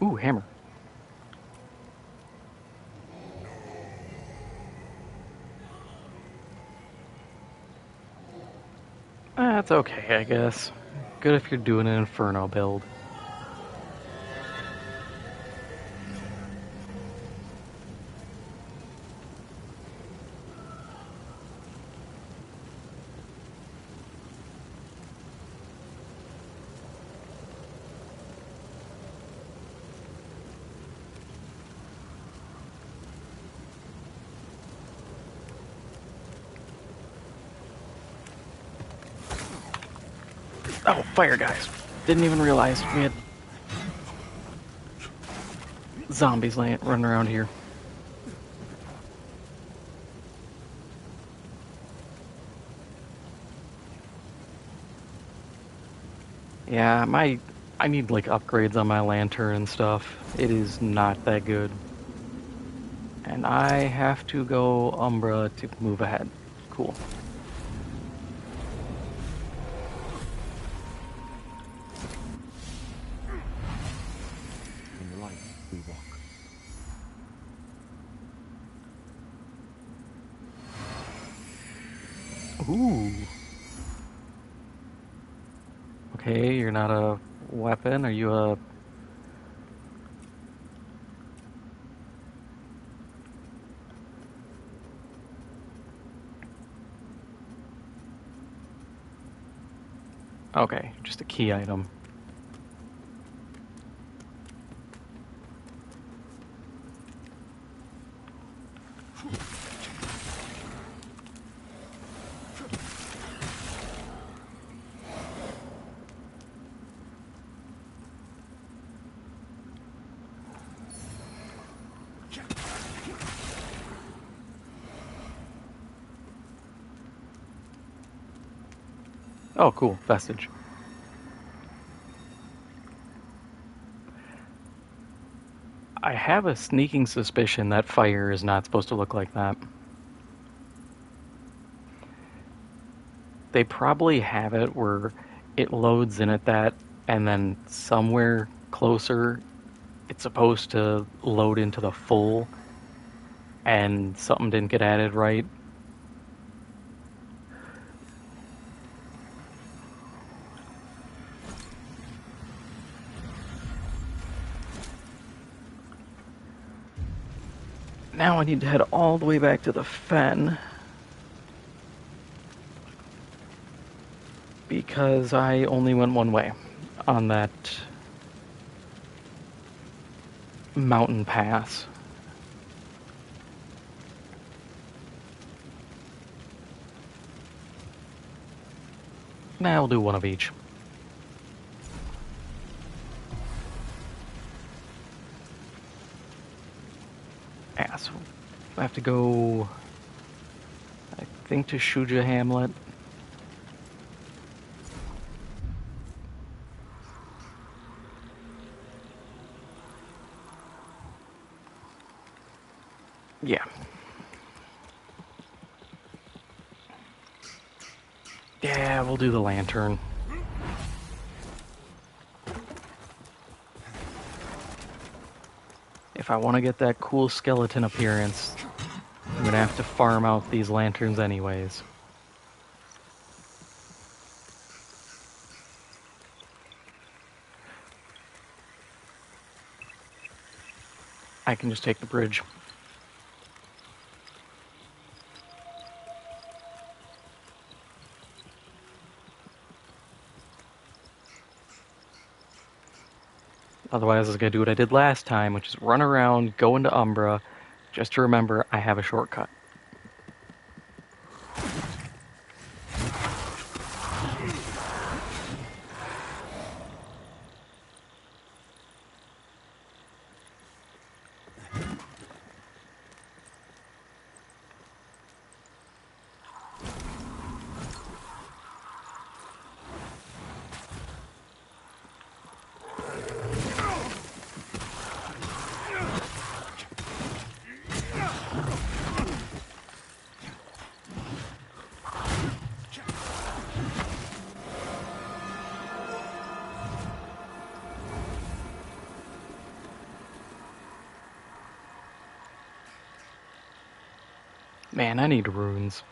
Ooh, hammer. That's okay, I guess. Good if you're doing an Inferno build. Oh, fire guys. Didn't even realize we had zombies running around here. Yeah, I need like upgrades on my lantern and stuff. It is not that good. And I have to go Umbra to move ahead. Cool. In the light, we walk. Ooh. Okay, you're not a weapon. Are you a... Okay, just a key item. Oh, cool. Vestige. I have a sneaking suspicion that fire is not supposed to look like that. They probably have it where it loads in at that, and then somewhere closer it's supposed to load into the full, and something didn't get added right. Now I need to head all the way back to the Fen, because I only went one way on that mountain pass. Nah, we'll do one of each. Yeah, so I have to go, I think, to Shuja Hamlet. Yeah. Yeah, we'll do the lantern. If I want to get that cool skeleton appearance, I'm gonna have to farm out these lanterns anyways. I can just take the bridge. Otherwise, I was gonna do what I did last time, which is run around, go into Umbra, just to remember I have a shortcut. Man, I need runes.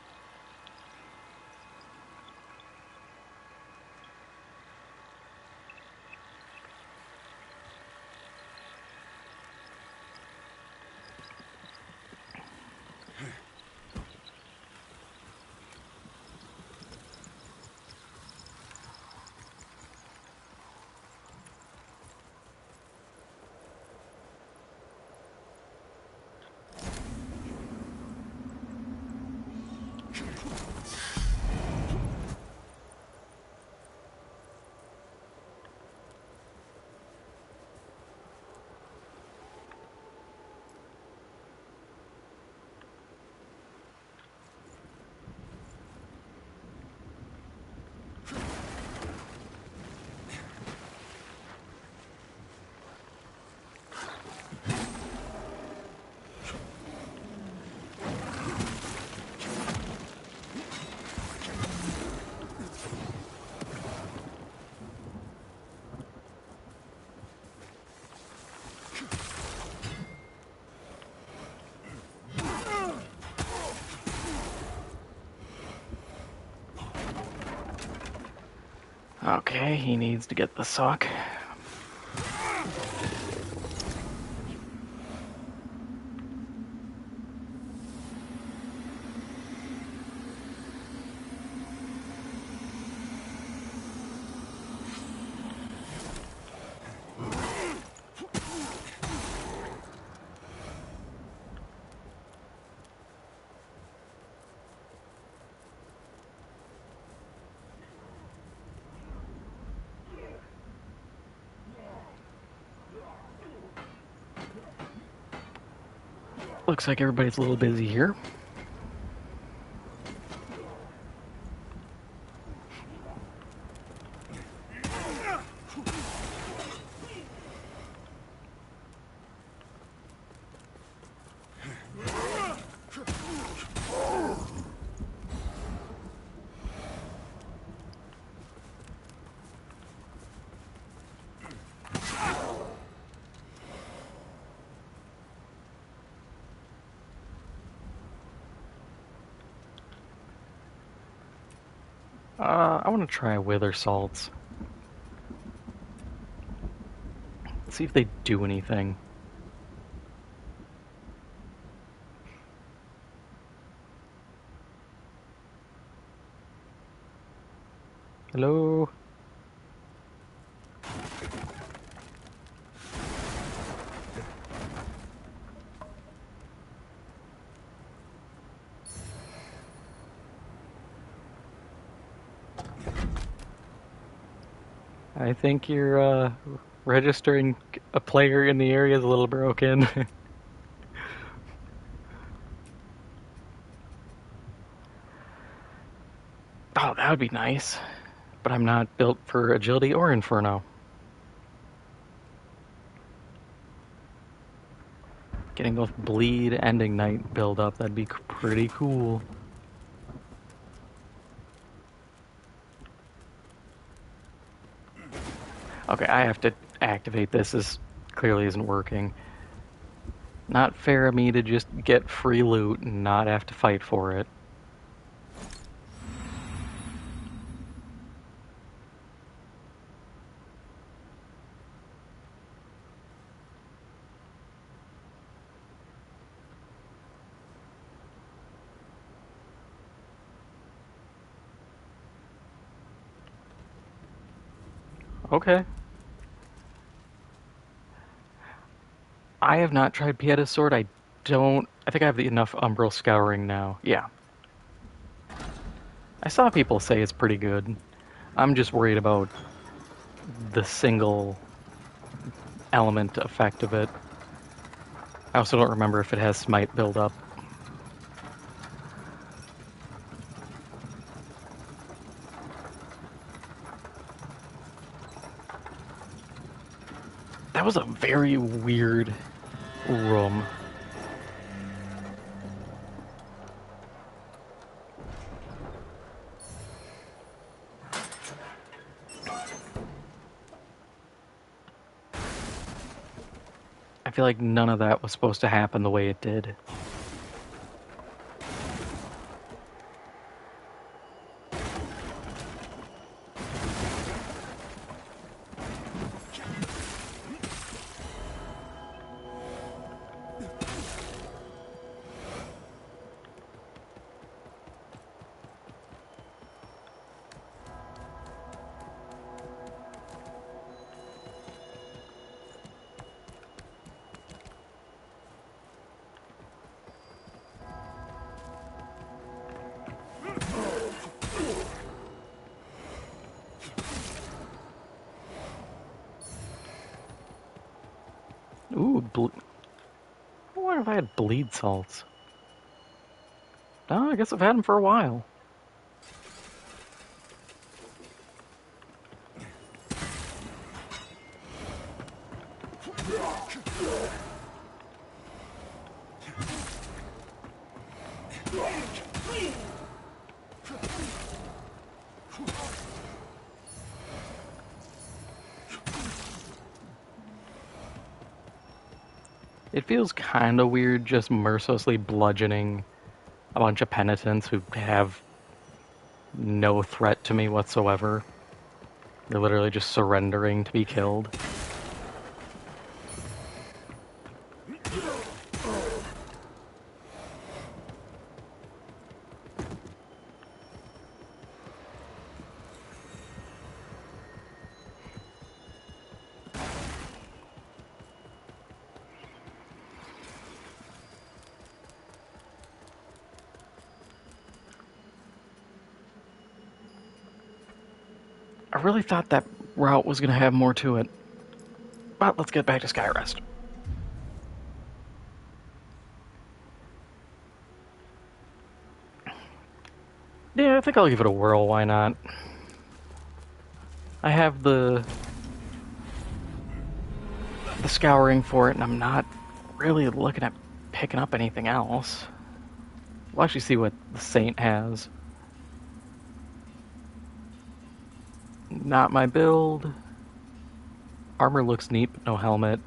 Okay, he needs to get the sock. Looks like everybody's a little busy here. I want to try Wither Salts. See if they do anything. Hello? I think your registering a player in the area is a little broken. Oh, that would be nice. But I'm not built for agility or inferno. Getting both bleed and ignite build up, that'd be pretty cool. Okay, I have to activate this. This clearly isn't working. Not fair of me to just get free loot and not have to fight for it. Okay. I have not tried Pieda's sword. I think I have enough Umbral Scouring now. Yeah. I saw people say it's pretty good. I'm just worried about the single element effect of it. I also don't remember if it has smite build up. That was a very weird room. I feel like none of that was supposed to happen the way it did. Ooh, I wonder if I had bleed salts. No, I guess I've had them for a while. It feels kind of weird just mercilessly bludgeoning a bunch of penitents who have no threat to me whatsoever. They're literally just surrendering to be killed. I really thought that route was going to have more to it. But let's get back to Skyrest. Yeah, I think I'll give it a whirl, why not? I have the scouring for it, and I'm not really looking at picking up anything else. We'll actually see what the Saint has. Not my build. Armor looks neat, but no helmet.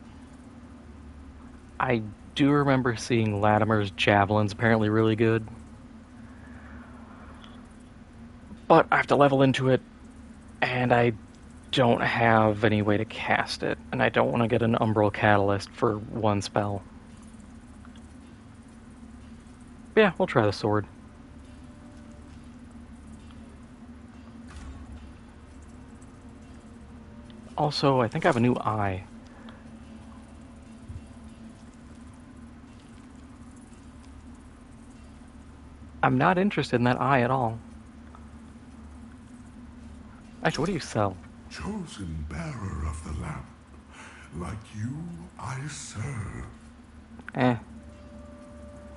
I do remember seeing Latimer's javelins apparently really good. But I have to level into it, and I don't have any way to cast it, and I don't want to get an Umbral Catalyst for one spell. Yeah, we'll try the sword. Also, I think I have a new eye. I'm not interested in that eye at all. Actually, what do you sell? chosen bearer of the lamp. Like you, I serve. Eh.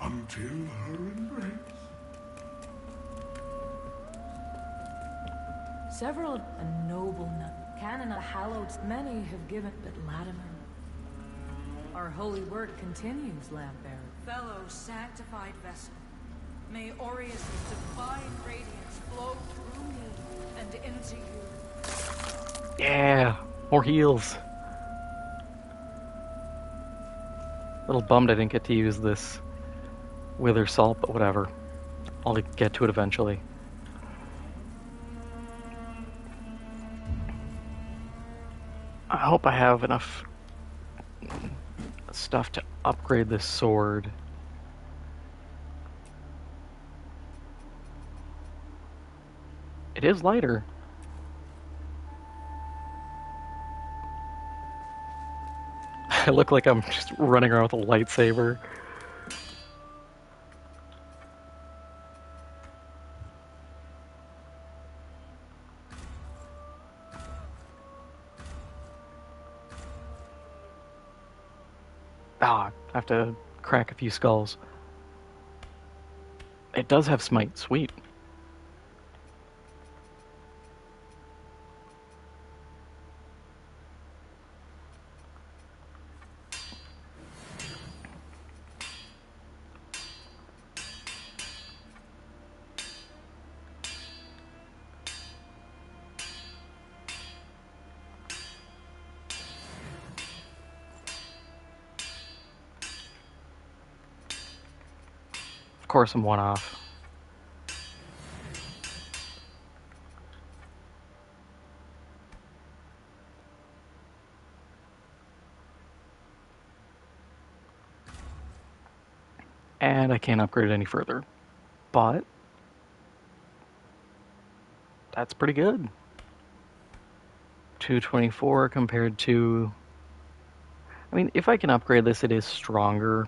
Until her embrace. Several a noble canon of hallowed many have given, but Latimer. Our holy work continues, Lampbearer. Fellow sanctified vessel, may Aureus' divine radiance flow through me and into you. Yeah, more heals. Little bummed I didn't get to use this wither salt, but whatever. I'll get to it eventually. I hope I have enough stuff to upgrade this sword. It is lighter. I look like I'm just running around with a lightsaber. Ah, I have to crack a few skulls. It does have smite, sweet. Of course I'm one off. And I can't upgrade it any further. But that's pretty good. 224 compared to... I mean, if I can upgrade this, it is stronger.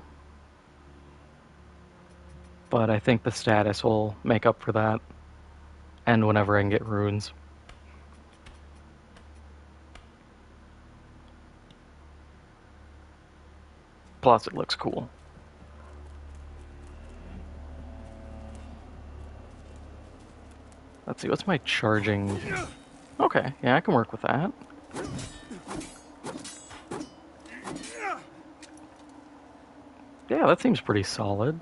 But I think the status will make up for that. And whenever I can get runes. Plus, it looks cool. Let's see, what's my charging? Okay, yeah, I can work with that. Yeah, that seems pretty solid.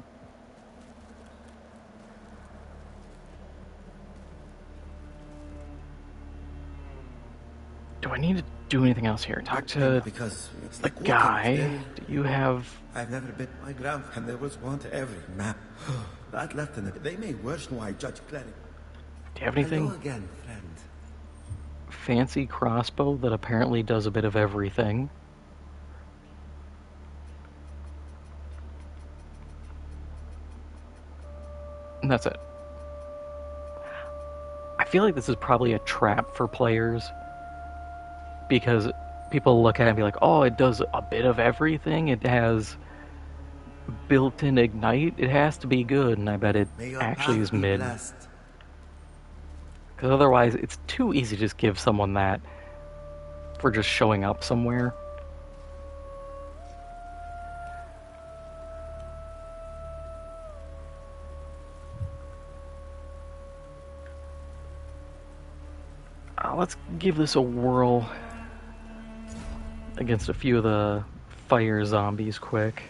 Do I need to do anything else here? Talk to because it's the like guy. Do you have... I've never bit my ground, and there was one to every map. That left in it. They may worse than I judge cleric. Do you have anything? Hello again, friend. Fancy crossbow that apparently does a bit of everything. And that's it. I feel like this is probably a trap for players. Because people look at it and be like, oh, it does a bit of everything. It has built-in ignite. It has to be good. And I bet it actually is mid. Because otherwise, it's too easy to just give someone that for just showing up somewhere. Let's give this a whirl against a few of the fire zombies quick.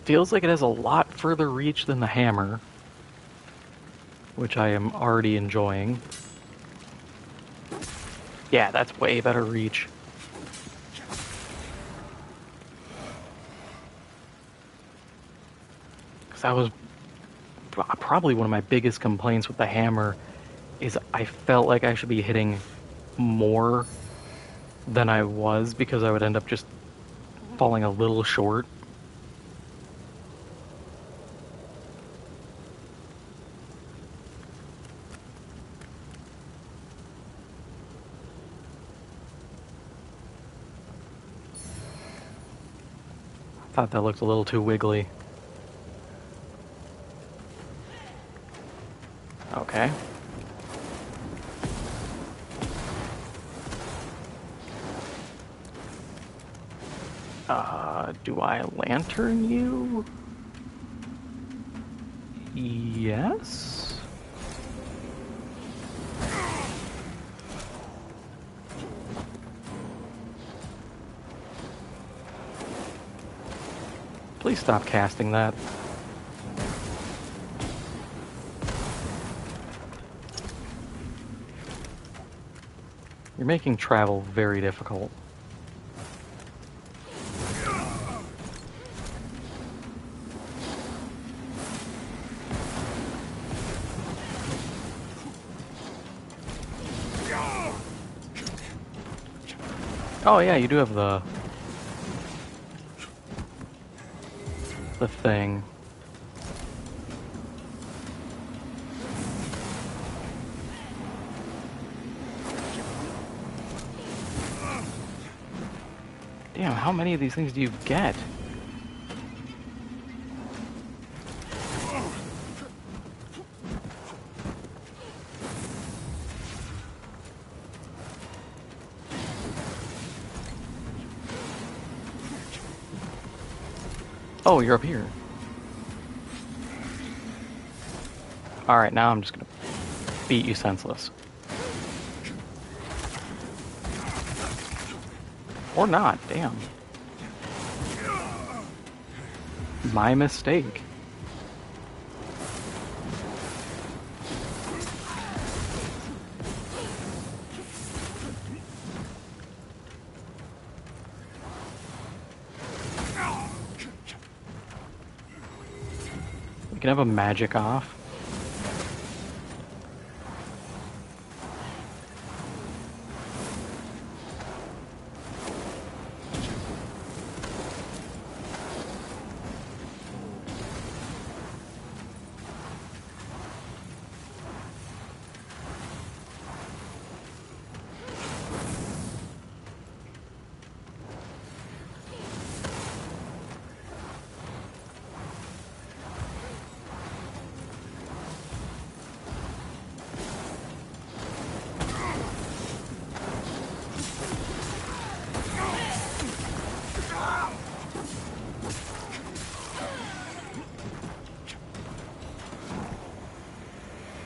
Feels like it has a lot further reach than the hammer, which I am already enjoying. Yeah, that's way better reach. Because that was probably one of my biggest complaints with the hammer, is I felt like I should be hitting more than I was, because I would end up just falling a little short. Thought that looked a little too wiggly. Okay. Do I lantern you? Yes? Please stop casting that. You're making travel very difficult. Oh yeah, you do have the thing. Damn, how many of these things do you get? Oh, you're up here. Alright, now I'm just gonna beat you senseless. Or not, damn. My mistake. We can have a magic off.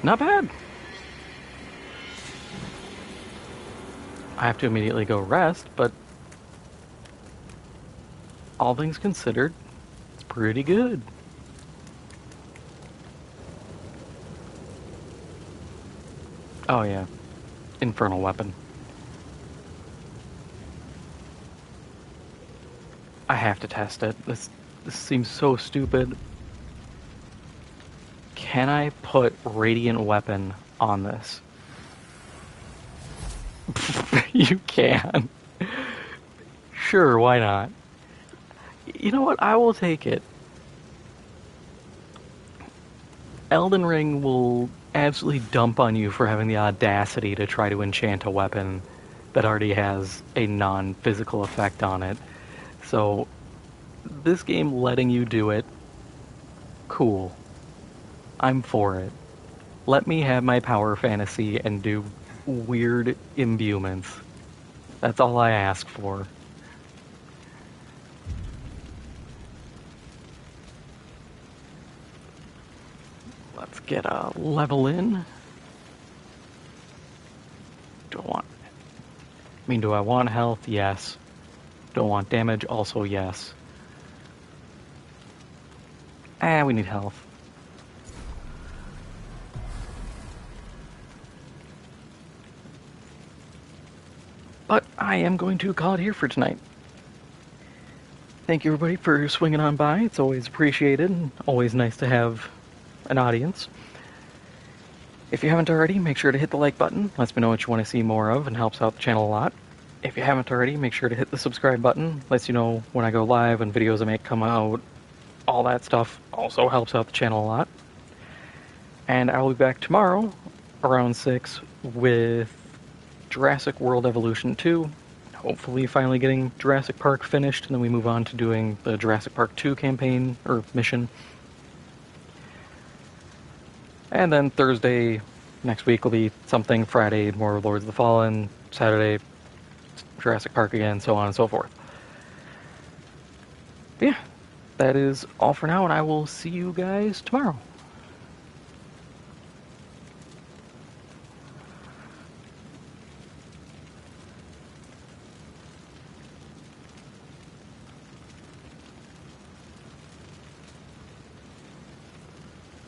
Not bad. I have to immediately go rest, but all things considered, it's pretty good. Oh yeah, infernal weapon. I have to test it. This seems so stupid. Can I put Radiant Weapon on this? You can. Sure, why not? You know what? I will take it. Elden Ring will absolutely dump on you for having the audacity to try to enchant a weapon that already has a non-physical effect on it. So, this game letting you do it, cool. I'm for it. Let me have my power fantasy and do weird imbuements. That's all I ask for. Let's get a level in. Do I want health? Yes. Do I want damage? Also yes. We need health. But I am going to call it here for tonight. Thank you everybody for swinging on by. It's always appreciated and always nice to have an audience. If you haven't already, make sure to hit the like button. Lets me know what you want to see more of and helps out the channel a lot. If you haven't already, make sure to hit the subscribe button. Lets you know when I go live and videos I make come out. All that stuff also helps out the channel a lot. And I will be back tomorrow around 6 with Jurassic World Evolution 2. hopefully finally getting Jurassic Park finished, and then we move on to doing the Jurassic Park 2 campaign, or mission. And then Thursday next week will be something, Friday more Lords of the Fallen, Saturday Jurassic Park again, so on and so forth. But yeah, that is all for now, and I will see you guys tomorrow.